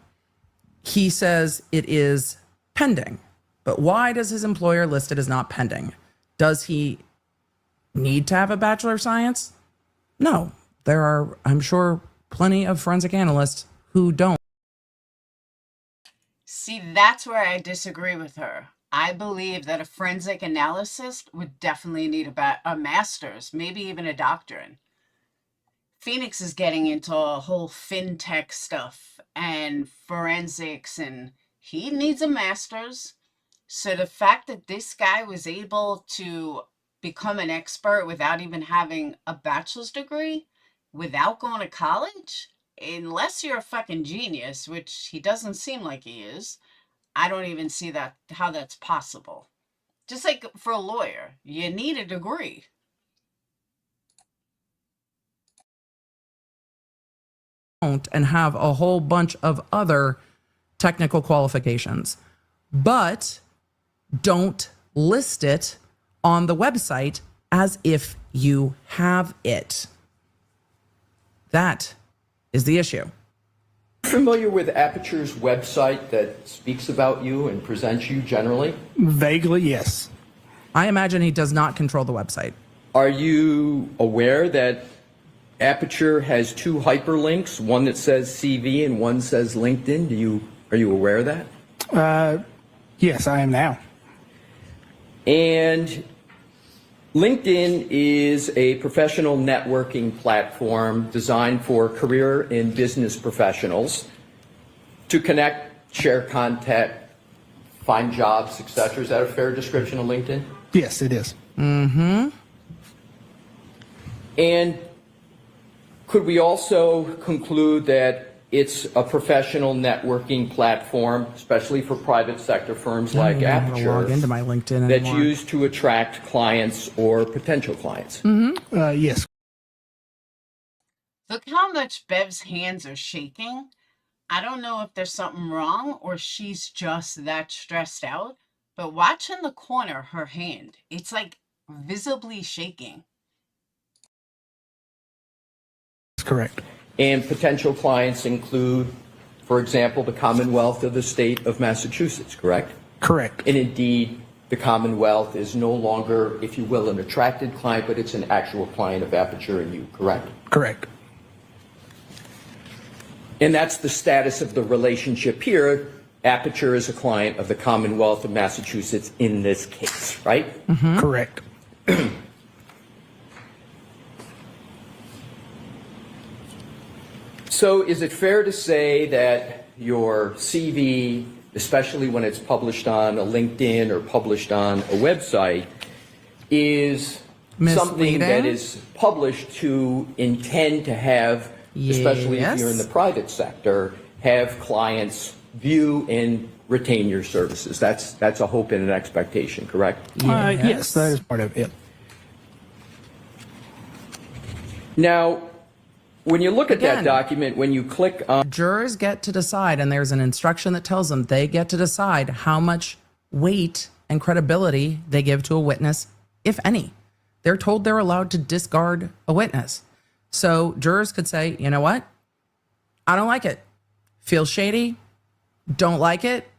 he says it is pending, but why does his employer list it as not pending? Does he need to have a Bachelor of Science? No. There are, I'm sure, plenty of forensic analysts who don't. See, that's where I disagree with her. I believe that a forensic analyst would definitely need a master's, maybe even a doctorate. Phoenix is getting into a whole fintech stuff and forensics, and he needs a master's. So the fact that this guy was able to become an expert without even having a bachelor's degree, without going to college, unless you're a fucking genius, which he doesn't seem like he is, I don't even see that how that's possible. Just like for a lawyer, you need a degree. And have a whole bunch of other technical qualifications, but don't list it on the website as if you have it. That is the issue. Familiar with Aperture's website that speaks about you and presents you generally? Vaguely, yes. I imagine he does not control the website. Are you aware that Aperture has two hyperlinks, one that says CV and one says LinkedIn? Are you aware of that? Yes, I am now. And LinkedIn is a professional networking platform designed for career and business professionals to connect, share content, find jobs, etc. Is that a fair description of LinkedIn? Yes, it is. Mm-hmm. And could we also conclude that it's a professional networking platform, especially for private sector firms like I'm gonna Aperture, log into my LinkedIn that's anymore. used to attract clients or potential clients? Yes. Look how much Bev's hands are shaking. I don't know if there's something wrong or she's just that stressed out, but watch in the corner her hand. It's like visibly shaking. That's correct. And potential clients include, for example, the Commonwealth of the state of Massachusetts, correct? Correct. And indeed, the Commonwealth is no longer, if you will, an attracted client, but it's an actual client of Aperture and you, correct? Correct. And that's the status of the relationship here. Aperture is a client of the Commonwealth of Massachusetts in this case, right? Correct. So is it fair to say that your CV, especially when it's published on a LinkedIn or published on a website, is something that Misleading? is published to intend to have, especially if you're in the Yes. private sector, have clients view and retain your services? That's a hope and an expectation, correct? Yes, that is part of it. Now, when you look at that Again. document, when you click on Jurors get to decide, and there's an instruction that tells them they get to decide how much weight and credibility they give to a witness, if any. They're told they're allowed to discard a witness. So jurors could say, you know what? I don't like it. Feels shady. Don't like it.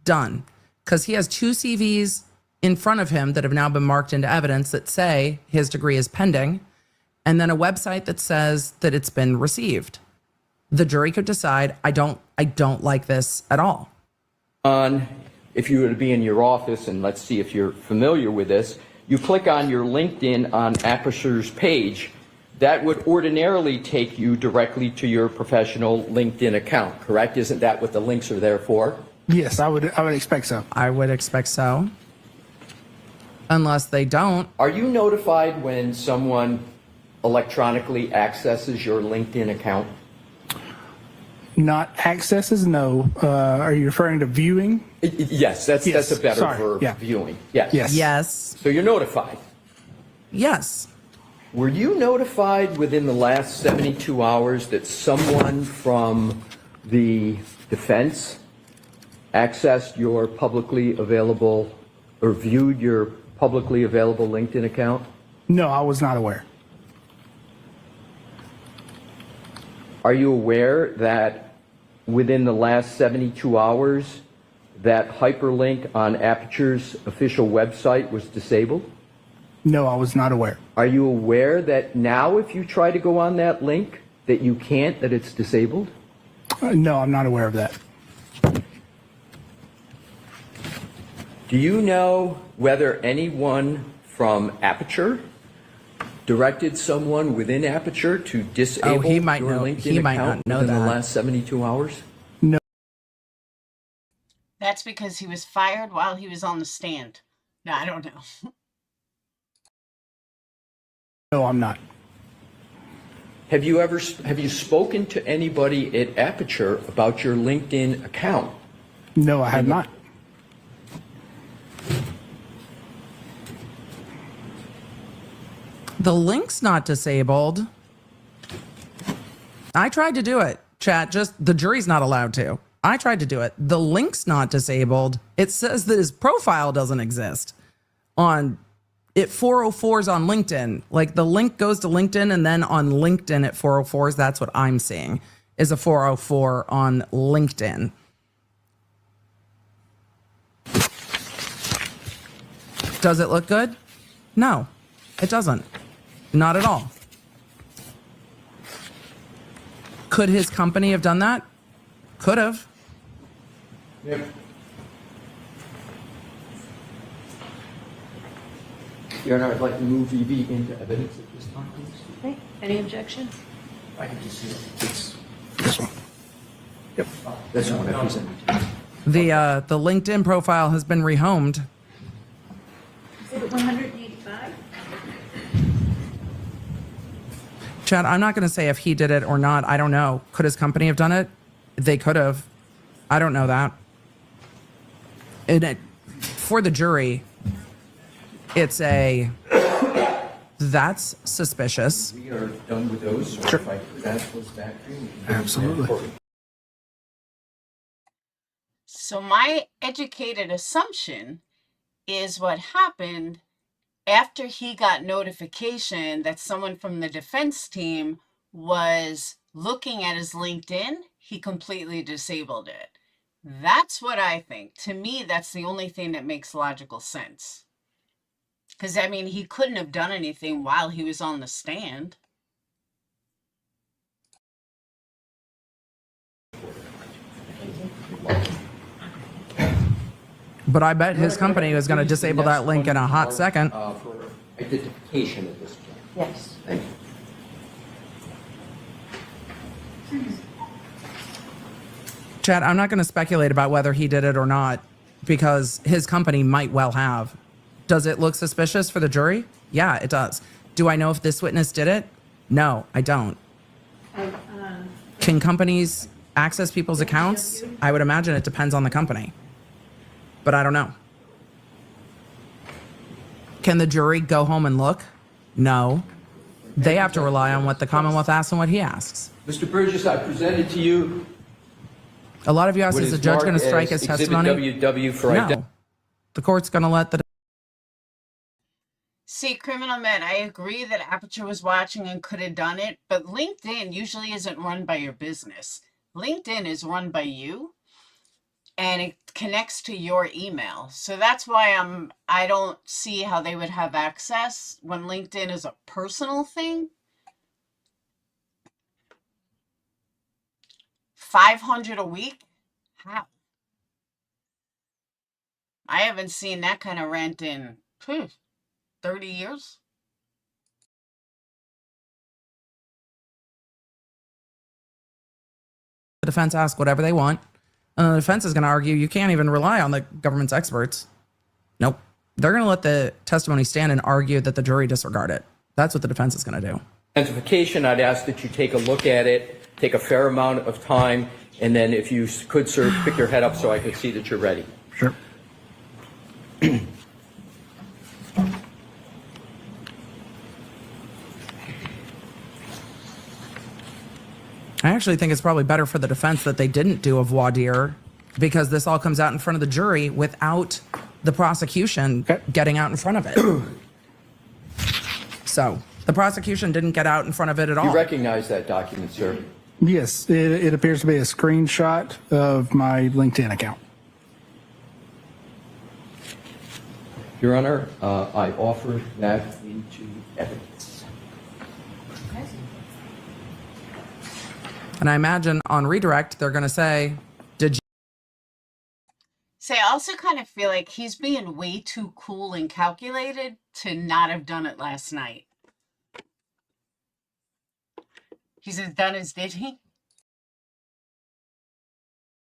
Done. Because he has 2 CVs in front of him that have now been marked into evidence that say his degree is pending, and then a website that says that it's been received. The jury could decide, I don't like this at all. If you were to be in your office, and let's see if you're familiar with this, you click on your LinkedIn on Aperture's page, that would ordinarily take you directly to your professional LinkedIn account, correct? Isn't that what the links are there for? Yes, I would expect so. I would expect so. Unless they don't. Are you notified when someone electronically accesses your LinkedIn account? Not accesses, no. Are you referring to viewing? Yes, that's a better verb, yeah. viewing. Yes. Yes. Yes. So you're notified. Yes. Were you notified within the last 72 hours that someone from the defense accessed your publicly available or viewed your publicly available LinkedIn account? No, I was not aware. Are you aware that within the last 72 hours that hyperlink on Aperture's official website was disabled? No, I was not aware. Are you aware that now if you try to go on that link that you can't, that it's disabled? No, I'm not aware of that. Do you know whether anyone from Aperture directed someone within Aperture to disable he might your know. LinkedIn He might account not know within the that. last 72 hours? No. That's because he was fired while he was on the stand. No, I don't know. No, I'm not. Have you spoken to anybody at Aperture about your LinkedIn account? No, I have not. The link's not disabled. I tried to do it, chat. Just the jury's not allowed to. I tried to do it. The link's not disabled. It says that his profile doesn't exist on it. 404s on LinkedIn. Like the link goes to LinkedIn, and then on LinkedIn at 404s, that's what I'm seeing is a 404 on LinkedIn. Does it look good? No, it doesn't. Not at all. Could his company have done that? Could have. Yep. Your Honor, I'd like to move EV into evidence at this time, please. Okay, any objection? I can just see it. It's This one. Yep. this one I presented to you. The LinkedIn profile has been rehomed. Exhibit 185? Chad, I'm not going to say if he did it or not. I don't know. Could his company have done it? They could have. I don't know that. For the jury, it's that's suspicious. We are done with those. So if I could ask those back to you. Absolutely. So my educated assumption is what happened after he got notification that someone from the defense team was looking at his LinkedIn, he completely disabled it. That's what I think. To me, that's the only thing that makes logical sense. Because, I mean, he couldn't have done anything while he was on the stand. But I bet his company was going to disable that link in a hot second. For identification at this point. Yes. Thank you. Chad, I'm not going to speculate about whether he did it or not because his company might well have. Does it look suspicious for the jury? Yeah, it does. Do I know if this witness did it? No, I don't. Can companies access people's accounts? I would imagine it depends on the company. But I don't know. Can the jury go home and look? No. They have to rely on what the Commonwealth asks and what he asks. Mr. Burgess, I presented to you A lot of you asked, what is the is judge going to marked strike as his Exhibit testimony? WW for No. The court's going to let the See, Criminal Men, I agree that Aperture was watching and could have done it, but LinkedIn usually isn't run by your business. LinkedIn is run by you, and it connects to your email. So that's why I don't see how they would have access when LinkedIn is a personal thing. 500 a week? How? I haven't seen that kind of rent in 30 years. defense ask whatever they want. And the defense is going to argue you can't even rely on the government's experts. Nope. They're going to let the testimony stand and argue that the jury disregard it. That's what the defense is going to do. Identification, I'd ask that you take a look at it, take a fair amount of time, and then if you could, sir, pick your head up so I could see that you're ready. Sure. I actually think it's probably better for the defense that they didn't do a voir dire, because this all comes out in front of the jury without the prosecution getting out in front of it. So the prosecution didn't get out in front of it at all. You recognize that document, sir? Yes, it appears to be a screenshot of my LinkedIn account. Your Honor, I offer that into evidence. And I imagine on redirect, they're going to say, did you? See, I also kind of feel like he's being way too cool and calculated to not have done it last night. He's as done as did he?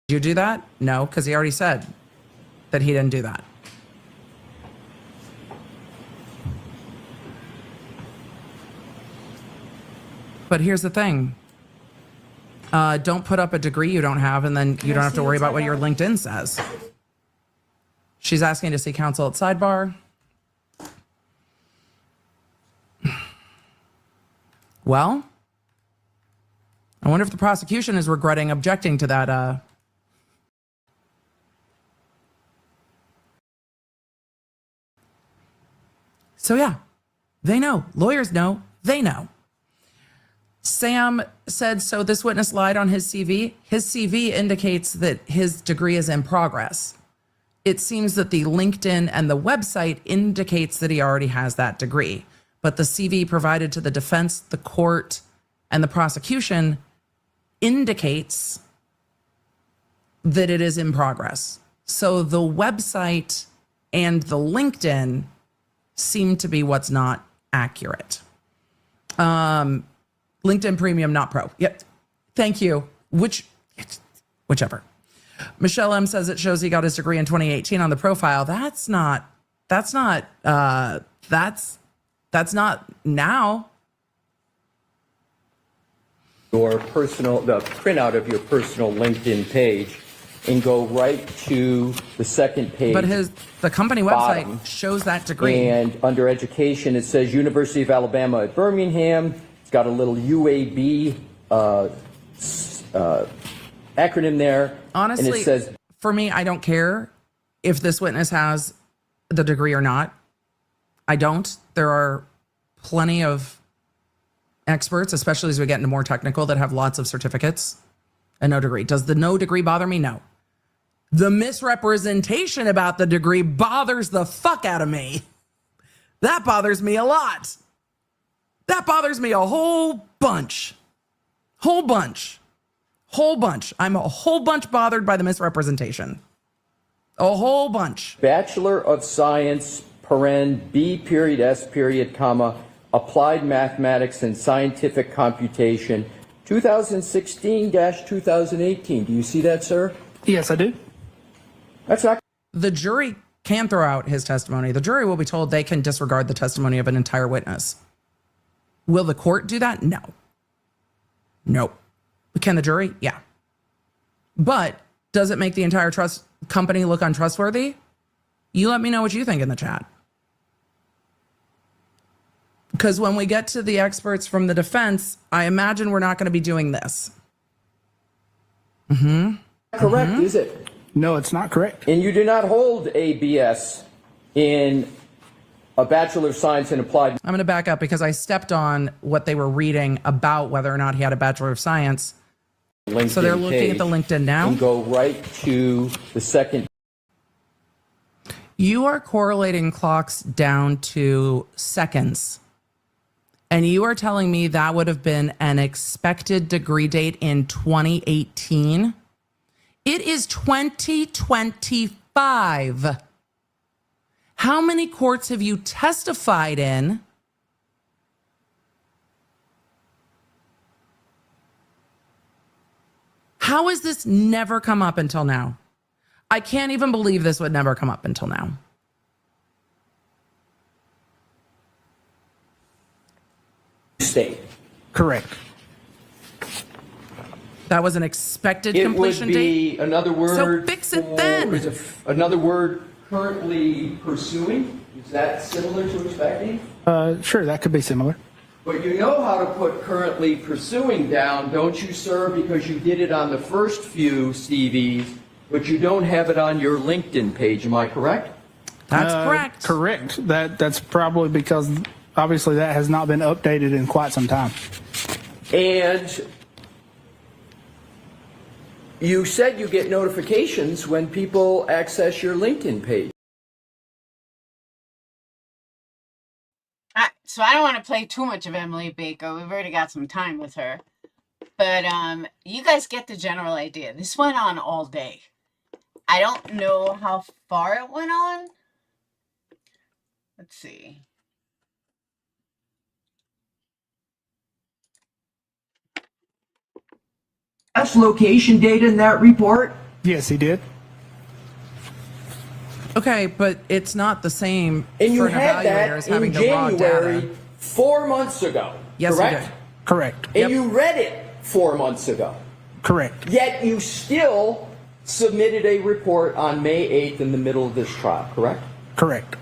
Did you do that? No, because he already said that he didn't do that. But here's the thing. Don't put up a degree you don't have, and then you don't have to worry about what your LinkedIn says. She's asking to see counsel at sidebar. Well, I wonder if the prosecution is regretting objecting to that. So yeah, they know. Lawyers know. They know. Sam said, so this witness lied on his CV. His CV indicates that his degree is in progress. It seems that the LinkedIn and the website indicates that he already has that degree. But the CV provided to the defense, the court, and the prosecution indicates that it is in progress. So the website and the LinkedIn seem to be what's not accurate. LinkedIn Premium, not Pro. Yep. Thank you. Whichever. Michelle M says it shows he got his degree in 2018 on the profile. That's not now. The printout of your personal LinkedIn page and go right to the second page. But the company website bottom. shows that degree. And under education, it says University of Alabama at Birmingham. It's got a little UAB acronym there. Honestly, and it says, for me, I don't care if this witness has the degree or not. I don't. There are plenty of experts, especially as we get into more technical, that have lots of certificates and no degree. Does the no degree bother me? No. The misrepresentation about the degree bothers the fuck out of me. That bothers me a lot. That bothers me a whole bunch. Whole bunch. I'm a whole bunch bothered by the misrepresentation. A whole bunch. Bachelor of Science, B period, S period, comma, Applied Mathematics and Scientific Computation, 2016-2018. Do you see that, sir? Yes, I do. That's not. The jury can throw out his testimony. The jury will be told they can disregard the testimony of an entire witness. Will the court do that? No. Nope. Can the jury? Yeah. But does it make the entire trust company look untrustworthy? You let me know what you think in the chat. Because when we get to the experts from the defense, I imagine we're not going to be doing this. Correct, is it? No, it's not correct. And you do not hold a BS in a Bachelor of Science in Applied. I'm going to back up because I stepped on what they were reading about whether or not he had a Bachelor of Science. LinkedIn So they're looking at the page LinkedIn now. and go right to the second. You are correlating clocks down to seconds. And you are telling me that would have been an expected degree date in 2018? It is 2025. How many courts have you testified in? How has this never come up until now? I can't even believe this would never come up until now. State. Correct. That was an expected It completion would date? be another word. fix it for- then. is another word currently pursuing. Is that similar to expecting? Sure, that could be similar. But you know how to put currently pursuing down, don't you, sir? Because you did it on the first few CVs, but you don't have it on your LinkedIn page. Am I correct? That's correct. Correct. That's probably because obviously that has not been updated in quite some time. And you said you get notifications when people access your LinkedIn page. So I don't want to play too much of Emily Baker. We've already got some time with her. But you guys get the general idea. This went on all day. I don't know how far it went on. Let's see. That's location data in that report. Yes, he did. Okay, but it's not the same And you for an had evaluator as that having in the raw January data. 4 months ago. Yes, you correct? did. Correct. And you read it 4 months ago. Correct. Yet you still submitted a report on May 8th in the middle of this trial, correct? Correct.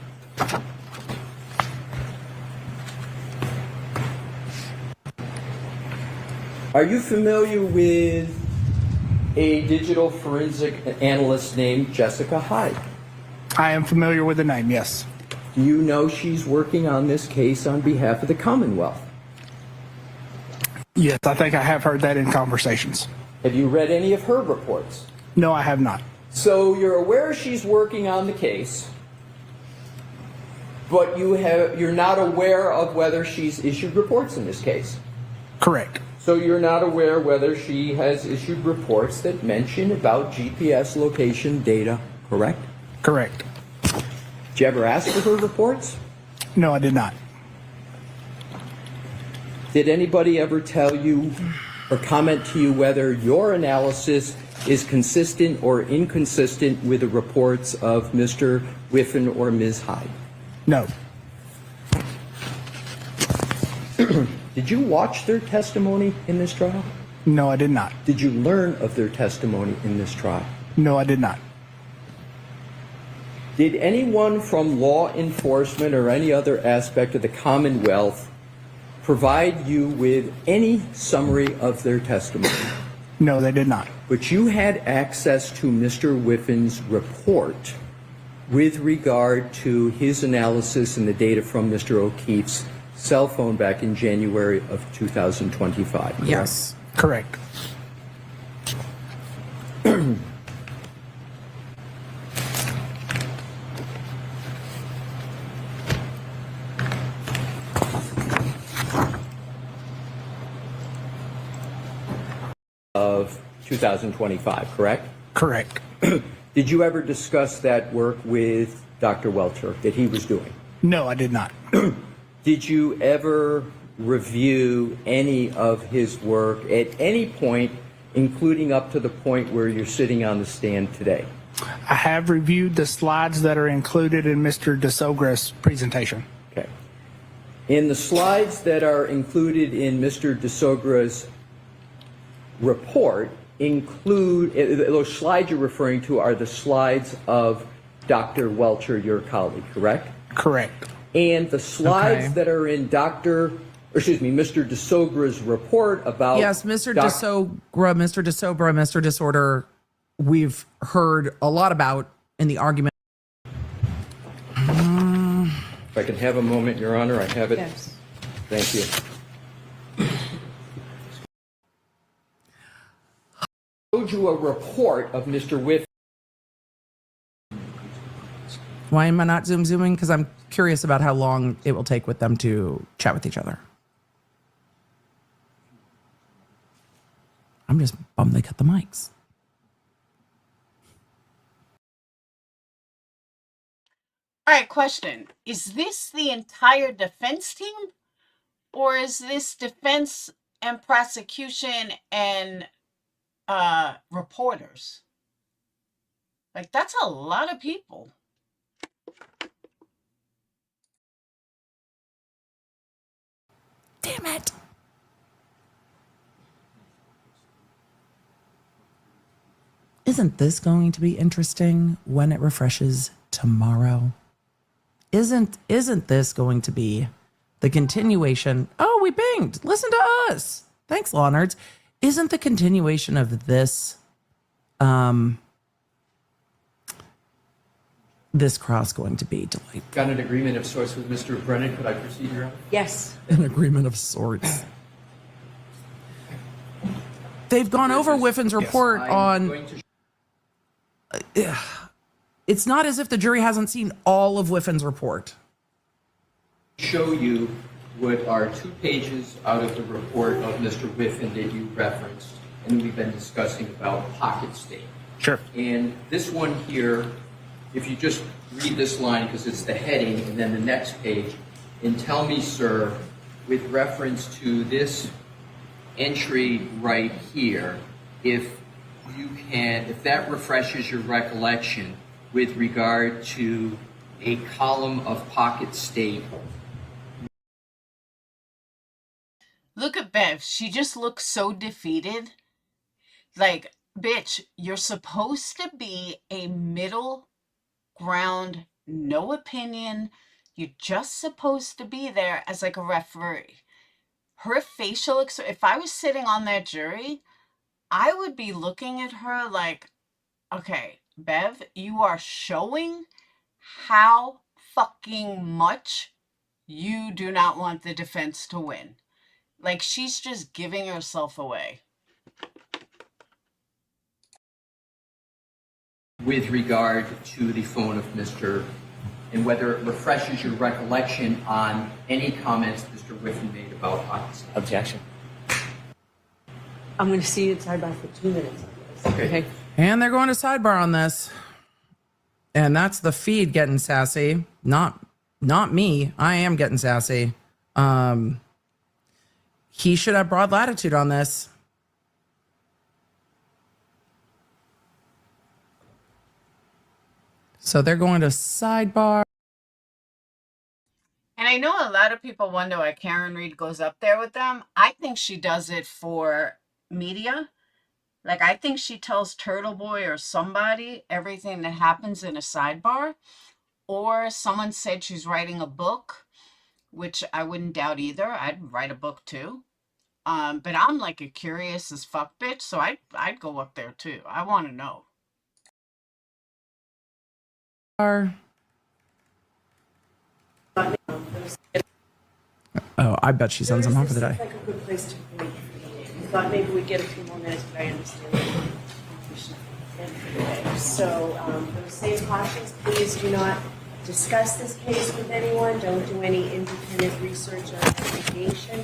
Are you familiar with a digital forensic analyst named Jessica Hyde? I am familiar with the name, yes. Do you know she's working on this case on behalf of the Commonwealth? Yes, I think I have heard that in conversations. Have you read any of her reports? No, I have not. So you're aware she's working on the case, but you're not aware of whether she's issued reports in this case. Correct. So you're not aware whether she has issued reports that mention about GPS location data, correct? Correct. Did you ever ask for her reports? No, I did not. Did anybody ever tell you or comment to you whether your analysis is consistent or inconsistent with the reports of Mr. Whiffen or Ms. Hyde? No. Did you watch their testimony in this trial? No, I did not. Did you learn of their testimony in this trial? No, I did not. Did anyone from law enforcement or any other aspect of the Commonwealth provide you with any summary of their testimony? No, they did not. But you had access to Mr. Whiffen's report with regard to his analysis and the data from Mr. O'Keefe's cell phone back in January of 2025. Correct? Yes. Correct. Of 2025, correct? Correct. Did you ever discuss that work with Dr. Welcher that he was doing? No, I did not. Did you ever review any of his work at any point, including up to the point where you're sitting on the stand today? I have reviewed the slides that are included in Mr. DeSogra's presentation. Okay. In the slides that are included in Mr. DeSogra's report include, those slides you're referring to are the slides of Dr. Welcher, your colleague, correct? Correct. And the slides Okay. that are in Mr. DeSogra's report about... Yes, Mr. DeSobra, Mr. Disorder we've heard a lot about in the argument. If I can have a moment, Your Honor, I have it. Yes. Thank you. I showed you a report of Mr. Whiff. Why am I not zooming? Because I'm curious about how long it will take with them to chat with each other. I'm just bummed they cut the mics. All right, question. Is this the entire defense team? Or is this defense and prosecution and reporters? Like, that's a lot of people. Damn it. Isn't this going to be interesting when it refreshes tomorrow? Isn't this going to be the continuation? Oh, we binged. Listen to us. Thanks, Law Nerds. Isn't the continuation of this this cross going to be delightful? Got an agreement of sorts with Mr. Brennan. Could I proceed, Your Honor? Yes. An agreement of sorts. They've gone over Whiffin's report I'm on. going to It's not as if the jury hasn't seen all of Whiffin's report. show you what are 2 pages out of the report of Mr. Whiffen that you referenced, and we've been discussing about pocket state. Sure. And this one here, if you just read this line, because it's the heading, and then the next page, and tell me, sir, with reference to this entry right here, if you can, if that refreshes your recollection with regard to a column of pocket state. Look at Bev. She just looks so defeated. Like, bitch, you're supposed to be a middle ground, no opinion. You're just supposed to be there as like a referee. Her facial if I was sitting on that jury, I would be looking at her like, okay, Bev, you are showing how fucking much you do not want the defense to win. Like, she's just giving herself away. With regard to the phone of Mr. and whether it refreshes your recollection on any comments Mr. Whiffen made about pocket state. Objection. I'm going to see you sidebar for 2 minutes on this. Okay. And they're going to sidebar on this. And that's the feed getting sassy. Not me. I am getting sassy. He should have broad latitude on this. So they're going to sidebar. And I know a lot of people wonder why Karen Reed goes up there with them. I think she does it for media. Like, I think she tells Turtle Boy or somebody everything that happens in a sidebar. Or someone said she's writing a book, which I wouldn't doubt either. I'd write a book too. But I'm like a curious as fuck bitch, so I'd go up there too. I want to know. Oh, I bet she sends them home for the day. Like a good place to break. I thought maybe we'd get a few more minutes, but I understand the for the day. So, for the same cautions, please do not discuss this case with anyone. Don't do any independent research or investigation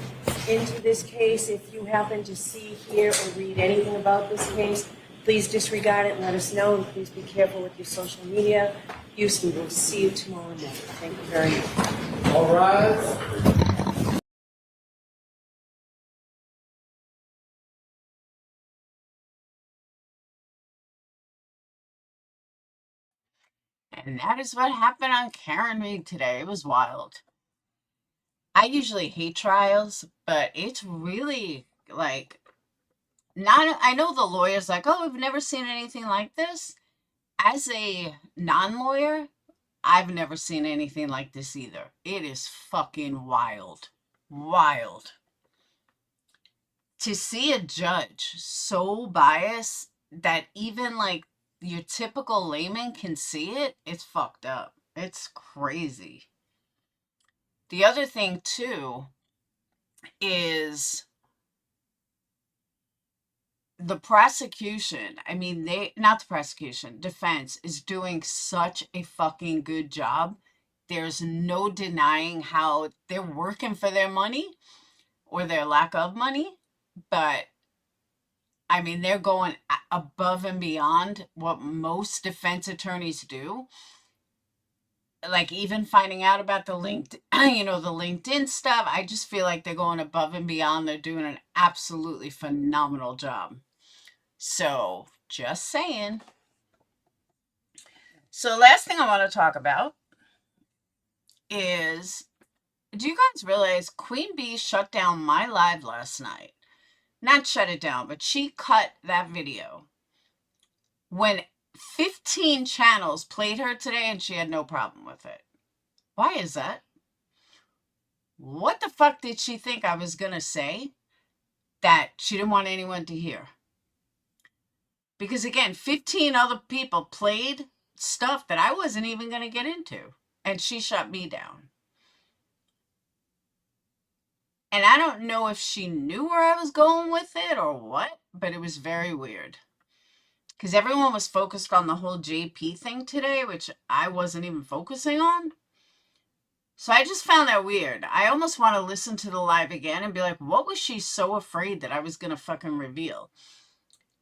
into this case. If you happen to see, hear, or read anything about this case, please disregard it and let us know. And please be careful with your social media use. We will see you tomorrow night. Thank you very much. All rise. And that is what happened on Karen Reed today. It was wild. I usually hate trials, but it's really like, not, I know the lawyer's like, oh, we've never seen anything like this. As a non-lawyer, I've never seen anything like this either. It is fucking wild. Wild. To see a judge so biased that even like your typical layman can see it, it's fucked up. It's crazy. The other thing too is the prosecution. I mean, not the prosecution, defense is doing such a fucking good job. There's no denying how they're working for their money or their lack of money, but I mean, they're going above and beyond what most defense attorneys do. Like even finding out about the the LinkedIn stuff, I just feel like they're going above and beyond. They're doing an absolutely phenomenal job. So, just saying. So, last thing I want to talk about is, do you guys realize Queen Bee shut down my live last night? Not shut it down, but she cut that video when 15 channels played her today and she had no problem with it. Why is that? What the fuck did she think I was going to say that she didn't want anyone to hear? Because again, 15 other people played stuff that I wasn't even going to get into, and she shut me down. And I don't know if she knew where I was going with it or what, but it was very weird. Because everyone was focused on the whole JP thing today, which I wasn't even focusing on. So I just found that weird. I almost want to listen to the live again and be like, what was she so afraid that I was going to fucking reveal?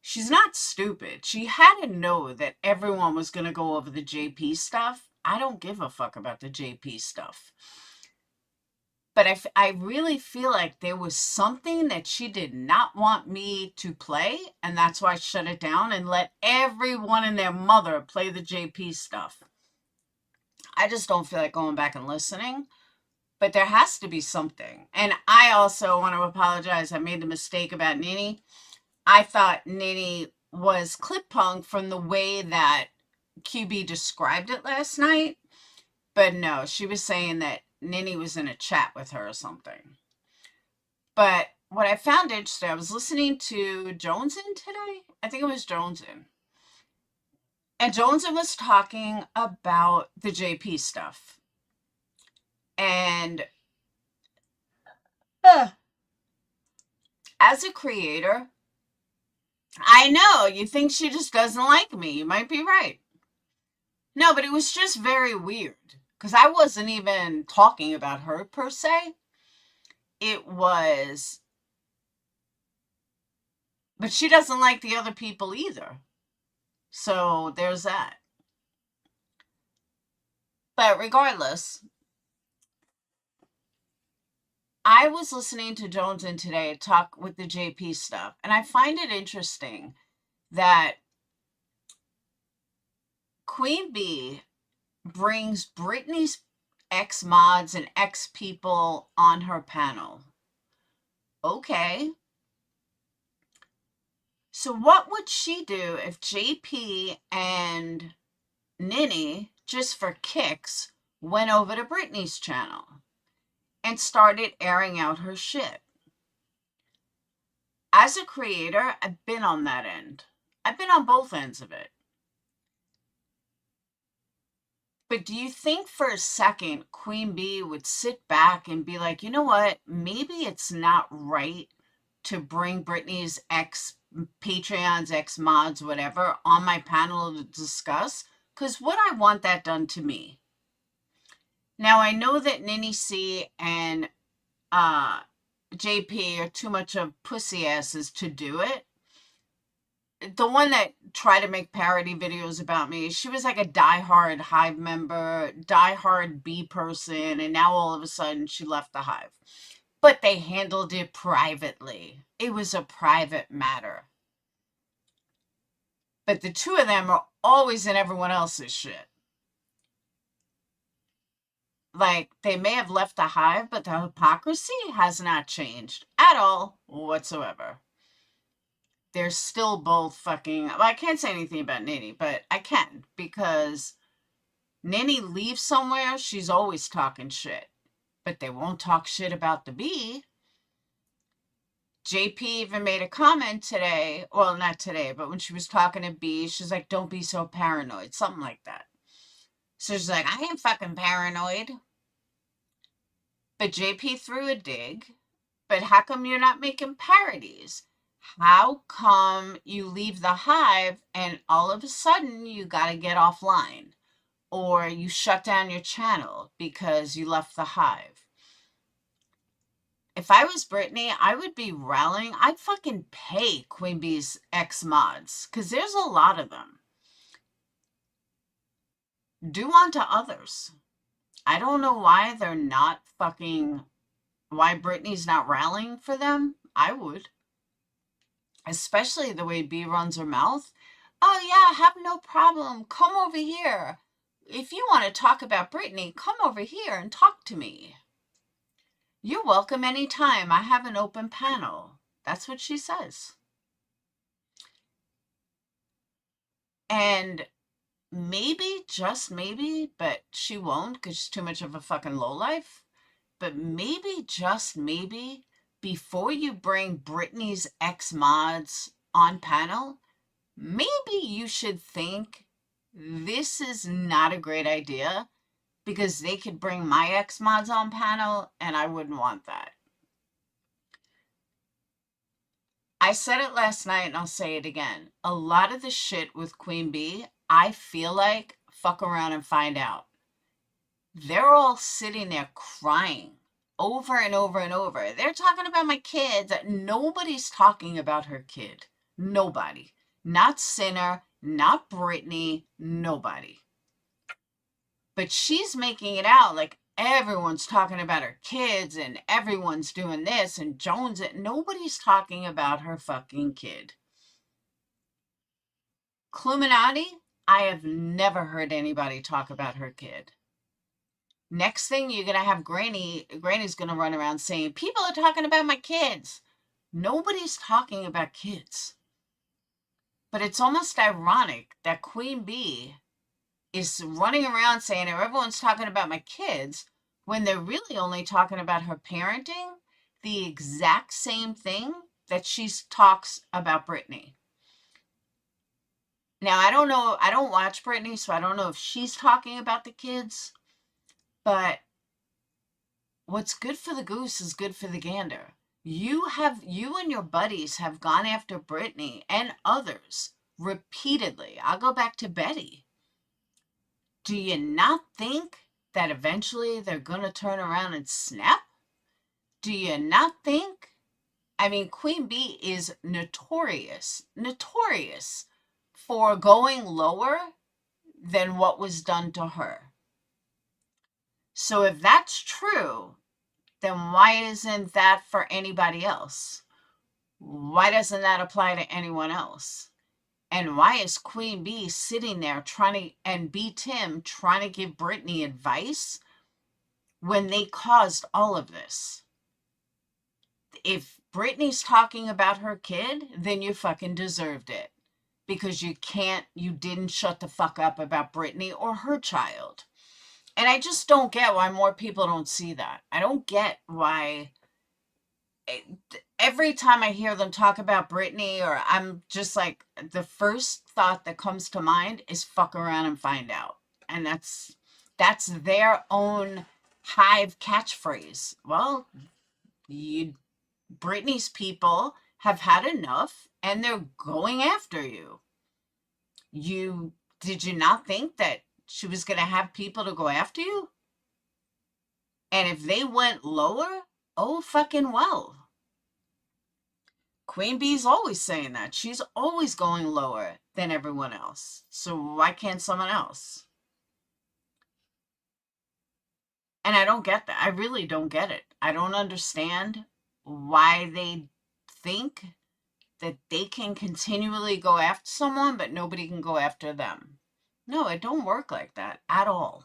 She's not stupid. She had to know that everyone was going to go over the JP stuff. I don't give a fuck about the JP stuff. But I really feel like there was something that she did not want me to play, and that's why I shut it down and let everyone and their mother play the JP stuff. I just don't feel like going back and listening, but there has to be something. And I also want to apologize. I made the mistake about Nini. I thought Nini was clip punk from the way that QB described it last night. But no, she was saying that Nini was in a chat with her or something. But what I found interesting, I was listening to Jonesin today. I think it was Jonesin. And Jonesin was talking about the JP stuff. And as a creator, I know you think she just doesn't like me. You might be right. No, but it was just very weird because I wasn't even talking about her per se. It was, but she doesn't like the other people either. So there's that. But regardless, I was listening to Jonesin today talk with the JP stuff, and I find it interesting that Queen Bee brings Britney's ex-mods and ex-people on her panel. Okay. So what would she do if JP and Nini, just for kicks, went over to Britney's channel and started airing out her shit? As a creator, I've been on that end. I've been on both ends of it. But do you think for a second Queen Bee would sit back and be like, you know what, maybe it's not right to bring Britney's Patreon's ex-mods, whatever, on my panel to discuss? Because would I want that done to me? Now, I know that Nini C and JP are too much of pussy asses to do it. The one that tried to make parody videos about me, she was like a diehard Hive member, diehard Bee person, and now all of a sudden she left the Hive. But they handled it privately. It was a private matter. But the two of them are always in everyone else's shit. Like, they may have left the Hive, but the hypocrisy has not changed at all whatsoever. They're still both fucking... Well, I can't say anything about Nini, but I can, because Nini leaves somewhere, she's always talking shit. But they won't talk shit about the Bee. JP even made a comment today. Well, not today, but when she was talking to B, she's like, don't be so paranoid. Something like that. So she's like, I ain't fucking paranoid. But JP threw a dig. But how come you're not making parodies? How come you leave the hive and all of a sudden you got to get offline? Or you shut down your channel because you left the hive? If I was Brittany, I would be rallying. I'd fucking pay Queen Bee's ex-mods, because there's a lot of them. Do unto others. I don't know why they're not fucking, why Brittany's not rallying for them. I would. Especially the way B runs her mouth. Oh yeah, have no problem. Come over here. If you want to talk about Brittany, come over here and talk to me. You're welcome anytime. I have an open panel. That's what she says. And maybe, just maybe, but she won't because she's too much of a fucking lowlife. But maybe, just maybe, before you bring Brittany's ex-mods on panel, maybe you should think this is not a great idea, because they could bring my ex-mods on panel, and I wouldn't want that. I said it last night, and I'll say it again. A lot of the shit with Queen Bee, I feel like, fuck around and find out. They're all sitting there crying over and over and over. They're talking about my kids. Nobody's talking about her kid. Nobody. Not Sinner, not Brittany, nobody. But she's making it out like everyone's talking about her kids and everyone's doing this and Jones. Nobody's talking about her fucking kid. Cluminati, I have never heard anybody talk about her kid. Next thing, you're going to have Granny's going to run around saying, people are talking about my kids. Nobody's talking about kids. But it's almost ironic that Queen Bee is running around saying everyone's talking about my kids when they're really only talking about her parenting, the exact same thing that she talks about Brittany. Now, I don't know, I don't watch Brittany, so I don't know if she's talking about the kids, but what's good for the goose is good for the gander. You and your buddies have gone after Brittany and others repeatedly. I'll go back to Betty. Do you not think that eventually they're going to turn around and snap? Do you not think? I mean, Queen Bee is notorious for going lower than what was done to her. So if that's true, then why isn't that for anybody else? Why doesn't that apply to anyone else? And why is Queen Bee sitting there and B. Tim trying to give Brittany advice when they caused all of this? If Brittany's talking about her kid, then you fucking deserved it. Because you didn't shut the fuck up about Brittany or her child. And I just don't get why more people don't see that. I don't get why every time I hear them talk about Brittany, or I'm just like, the first thought that comes to mind is fuck around and find out. And that's their own hive catchphrase. Well, Brittany's people have had enough and they're going after you. Did you not think that she was going to have people to go after you? And if they went lower, oh fucking well. Queen Bee's always saying that. She's always going lower than everyone else. So why can't someone else? And I don't get that. I really don't get it. I don't understand why they think that they can continually go after someone, but nobody can go after them. No, it don't work like that at all.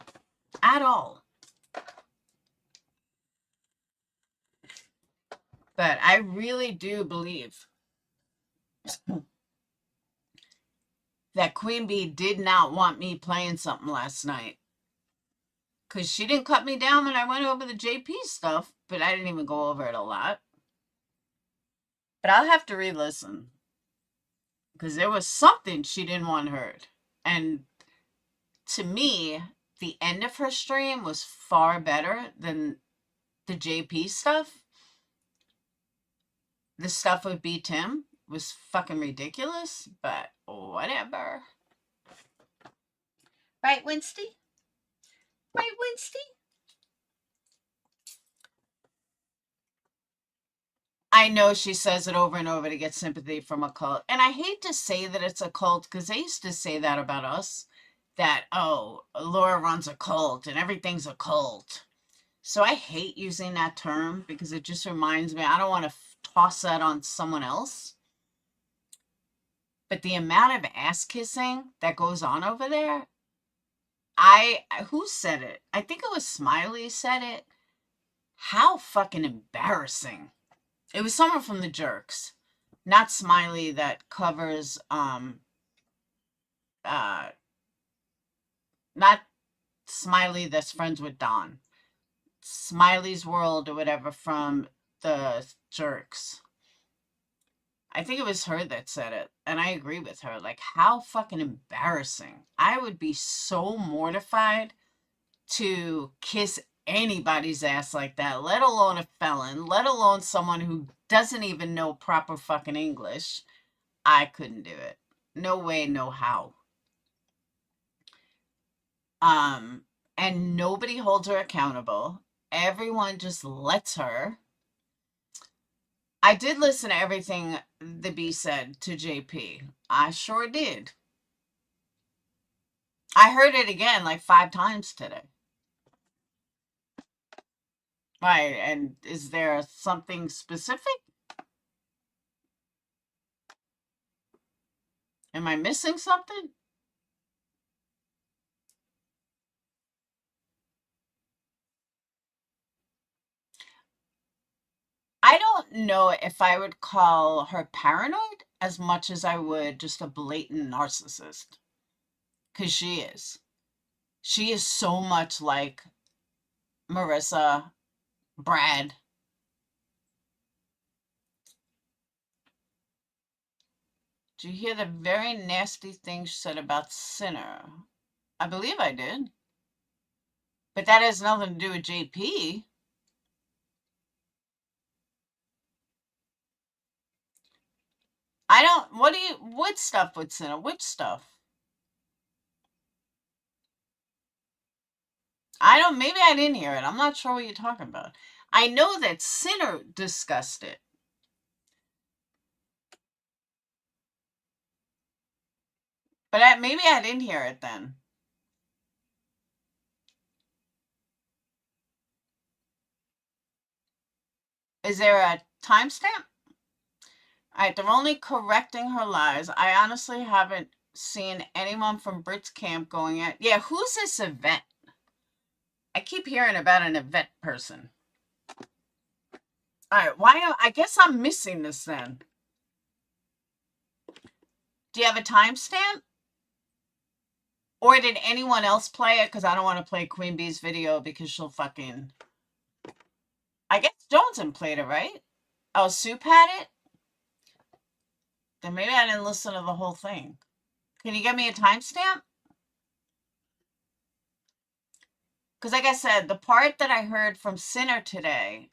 At all. But I really do believe that Queen Bee did not want me playing something last night. Because she didn't cut me down when I went over the JP stuff, but I didn't even go over it a lot. But I'll have to re-listen because there was something she didn't want heard. And to me, the end of her stream was far better than the JP stuff. The stuff with B Tim was fucking ridiculous, but whatever. Right, Winsty? Right, Winsty? I know she says it over and over to get sympathy from a cult. And I hate to say that it's a cult because they used to say that about us. That, oh, Laura runs a cult and everything's a cult. So I hate using that term because it just reminds me, I don't want to toss that on someone else. But the amount of ass kissing that goes on over there, who said it? I think it was Smiley said it. How fucking embarrassing. It was someone from the Jerks, not Smiley that covers, not Smiley that's friends with Don. Smiley's World or whatever from the Jerks. I think it was her that said it, and I agree with her. Like, how fucking embarrassing. I would be so mortified to kiss anybody's ass like that, let alone a felon, let alone someone who doesn't even know proper fucking English. I couldn't do it. No way, no how. And nobody holds her accountable. Everyone just lets her. I did listen to everything the B said to JP. I sure did. I heard it again like 5 times today. Right, and is there something specific? Am I missing something? I don't know if I would call her paranoid as much as I would just a blatant narcissist. Because she is. She is so much like Marissa, Brad. Did you hear the very nasty thing she said about Sinner? I believe I did. But that has nothing to do with JP. I don't, what stuff with Sinner? Which stuff? Maybe I didn't hear it. I'm not sure what you're talking about. I know that Sinner discussed it. But maybe I didn't hear it then. Is there a timestamp? All right, they're only correcting her lies. I honestly haven't seen anyone from Brit's camp going at. Yeah, who's this Yvette? I keep hearing about an Yvette person. All right, I guess I'm missing this then. Do you have a timestamp? Or did anyone else play it? Because I don't want to play Queen Bee's video because she'll fucking... I guess Johnson played it, right? Oh, Soup had it? Then maybe I didn't listen to the whole thing. Can you get me a timestamp? Because like I said, the part that I heard from Sinner today,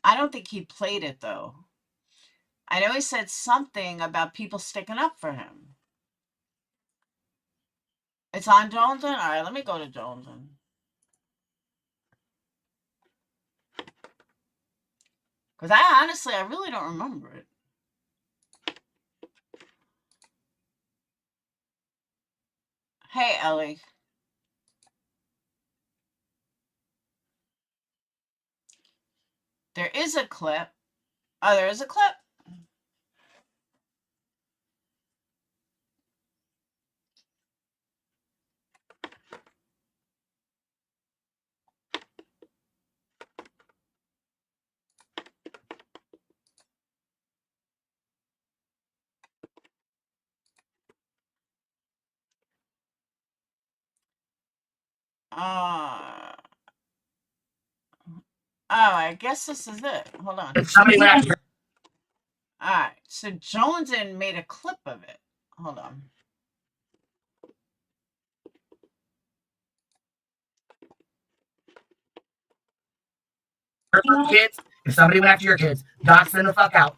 I don't think he played it, though. I know he said something about people sticking up for him. It's on Joneson? All right, let me go to Joneson. Because I really don't remember it. Hey, Ellie. There is a clip. Oh, there is a clip? Oh, I guess this is it. Hold on. All right. So Jones and made a clip of it. Hold on. Your kids, if somebody went after your kids, dox them the fuck out,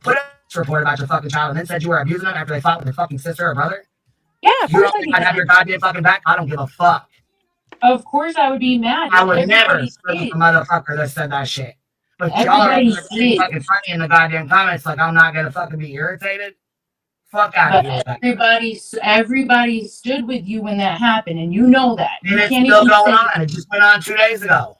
put a report about your fucking child, and then said you were abusing them after they fought with their fucking sister or brother, Yeah, of you course don't I'd think be I'd have your mad. goddamn fucking back? I don't give a fuck. Of course I would be mad. I would never Everybody scream at did. the motherfucker that said that shit. But y'all are Everybody being did. fucking funny in the goddamn comments like I'm not gonna fucking be irritated. Fuck out of But here with that. everybody stood with you when that happened, and you know that. And You it's can't still even going say on. It just went on 2 days ago.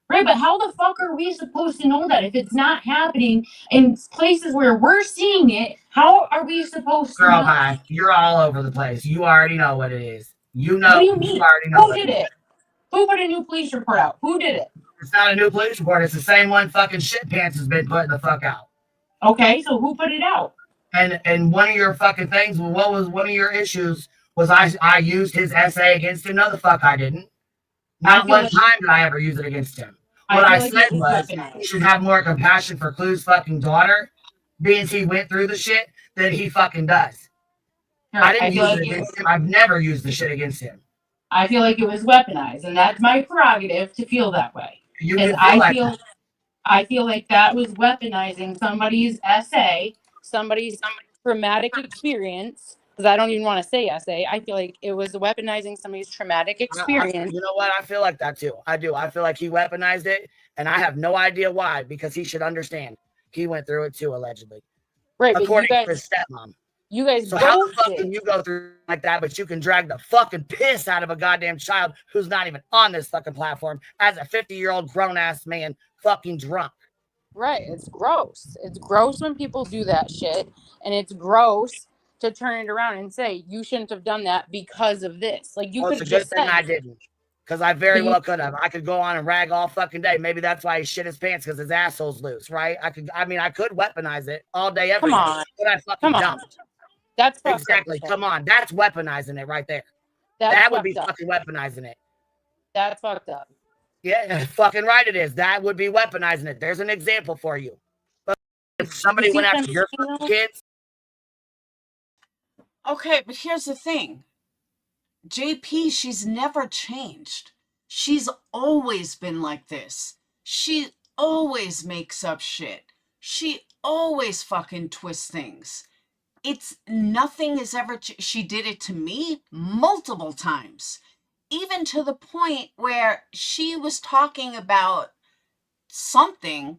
right. But how the fuck are we supposed to know that if it's not happening in places where we're seeing it? How are we supposed to Girl, know? bye. You're all over the place. You already know what it is. You What know, do you you mean? already know Who what did it is. it? Who put a new police report out? Who did it? It's not a new police report. It's the same one fucking shit pants has been putting the fuck out. Okay, so who put it out? And one of your fucking things, what was one of your issues was I used his essay against him. No, the fuck I didn't. I Not feel one like time did I ever use it against him. I What I feel like said it was was, you weaponized. should have more compassion for Clue's fucking daughter, being he went through the shit that he fucking does. I didn't I feel use it like against him. I've never used the shit against him. I feel like it was weaponized, and that's my prerogative to feel that way. You Because can feel like that. I feel like that was weaponizing somebody's essay, somebody's traumatic experience. Because I don't even want to say essay. I feel like it was weaponizing somebody's traumatic experience. You know what? I feel like that too. I do. I feel like he weaponized it, and I have no idea why, because he should understand. He went through it too, allegedly, Right, but according to his stepmom. you guys So how the both fuck did. can you go through like that, but you can drag the fucking piss out of a goddamn child who's not even on this fucking platform as a 50-year-old grown-ass man fucking drunk? Right, it's gross. It's gross when people do that shit, and it's gross to turn it around and say you shouldn't have done that because of this. Like you Well, could it's a have good just thing said, I didn't. Because I very but you well could have. I could go on and rag all fucking day. Maybe that's why he shit his pants, because his asshole's loose, right? I could weaponize it all day, every come day. on, But I fucking come on. don't. That's fucked Exactly. up. Come on. That's weaponizing it right there. That's That would be fucked up. fucking weaponizing it. That's fucked up. Yeah, fucking right it is. That would be weaponizing it. There's an example for you. But if somebody You see went what after I'm your saying, fucking though? kids, Okay, but here's the thing. JP, she's never changed. She's always been like this. She always makes up shit. She always fucking twists things. It's nothing is ever, she did it to me multiple times. Even to the point where she was talking about something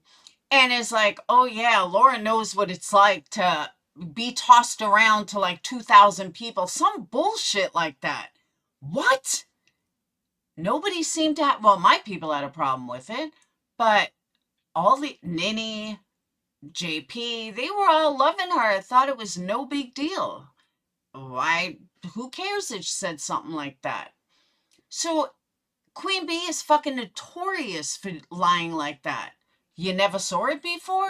and is like, oh yeah, Laura knows what it's like to be tossed around to like 2,000 people. Some bullshit like that. What? Nobody seemed to have, well, my people had a problem with it, but all the Ninny, JP, they were all loving her. Thought it was no big deal. Why? Who cares if she said something like that? So Queen Bee is fucking notorious for lying like that. You never saw it before?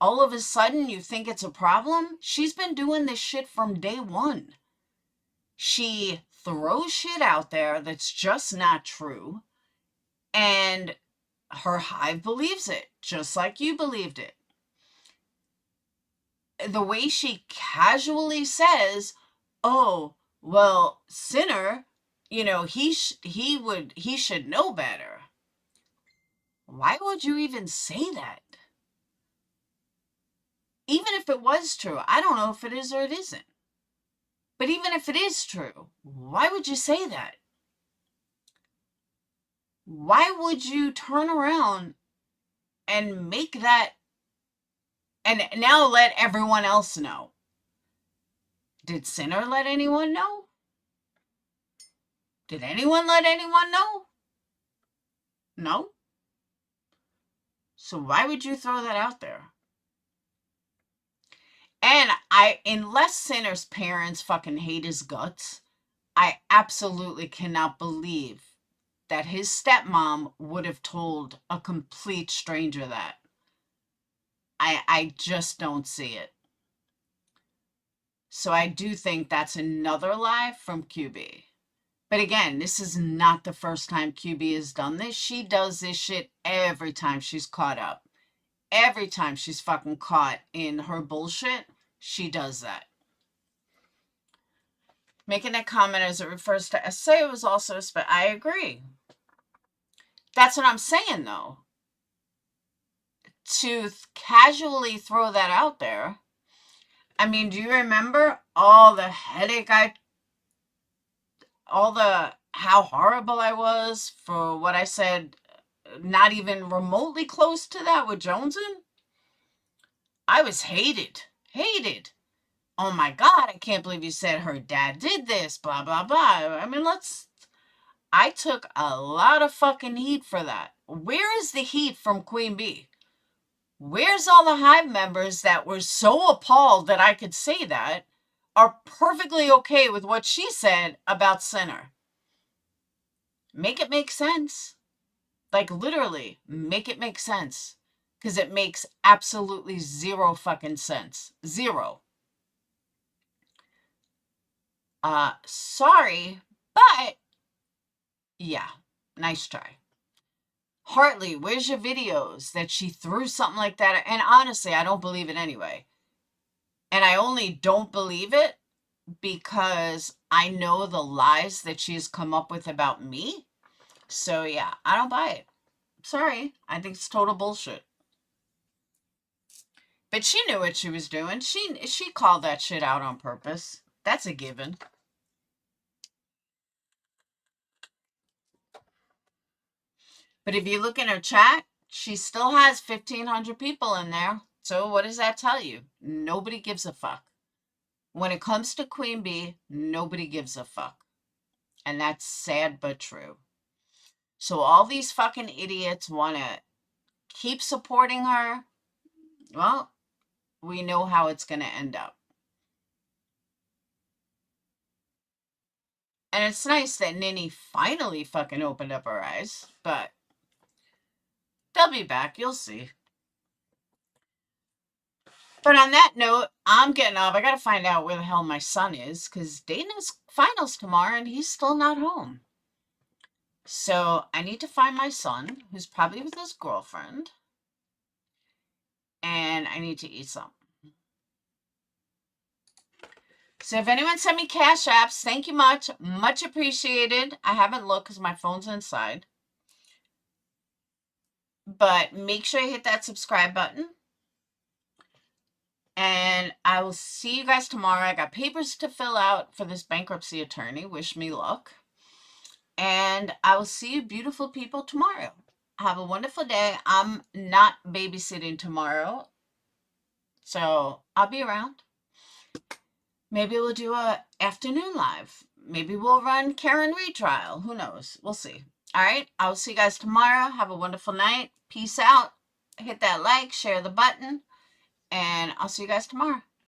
All of a sudden you think it's a problem? She's been doing this shit from day one. She throws shit out there that's just not true, and her hive believes it, just like you believed it. The way she casually says, "Oh, well, Sinner, he should know better." Why would you even say that? Even if it was true, I don't know if it is or it isn't. But even if it is true, why would you say that? Why would you turn around and make that and now let everyone else know? Did Sinner let anyone know? Did anyone let anyone know? No. So why would you throw that out there? And unless Sinner's parents fucking hate his guts, I absolutely cannot believe that his stepmom would have told a complete stranger that. I just don't see it. So I do think that's another lie from QB. But again, this is not the first time QB has done this. She does this shit every time she's caught up. Every time she's fucking caught in her bullshit, she does that. Making that comment as it refers to SA was also, I agree. That's what I'm saying, though. To casually throw that out there. I mean, do you remember all the headache how horrible I was for what I said, not even remotely close to that with Joneson? I was hated. Oh my God, I can't believe you said her dad did this, blah, blah, blah. I mean, I took a lot of fucking heat for that. Where is the heat from Queen Bee? Where's all the Hive members that were so appalled that I could say that are perfectly okay with what she said about Sinner? Make it make sense. Like, literally, make it make sense. Because it makes absolutely zero fucking sense. Zero. Sorry, but yeah, nice try. Hartley, where's your videos that she threw something like that? And honestly, I don't believe it anyway. And I only don't believe it because I know the lies that she's come up with about me. So yeah, I don't buy it. Sorry, I think it's total bullshit. But she knew what she was doing. She called that shit out on purpose. That's a given. But if you look in her chat, she still has 1,500 people in there. So what does that tell you? Nobody gives a fuck. When it comes to Queen Bee, nobody gives a fuck. And that's sad but true. So all these fucking idiots want to keep supporting her. Well, we know how it's going to end up. And it's nice that Ninny finally fucking opened up her eyes. But they'll be back. You'll see. But on that note, I'm getting off. I got to find out where the hell my son is because Dayton has finals tomorrow and he's still not home. So I need to find my son, who's probably with his girlfriend. And I need to eat something. So if anyone sent me cash apps, thank you much. Much appreciated. I haven't looked because my phone's inside. But make sure you hit that subscribe button. And I will see you guys tomorrow. I got papers to fill out for this bankruptcy attorney. Wish me luck. And I will see you beautiful people tomorrow. Have a wonderful day. I'm not babysitting tomorrow. So I'll be around. Maybe we'll do a afternoon live. Maybe we'll run Karen retrial. Who knows? We'll see. All right. I will see you guys tomorrow. Have a wonderful night. Peace out. Hit that like, share the button. And I'll see you guys tomorrow.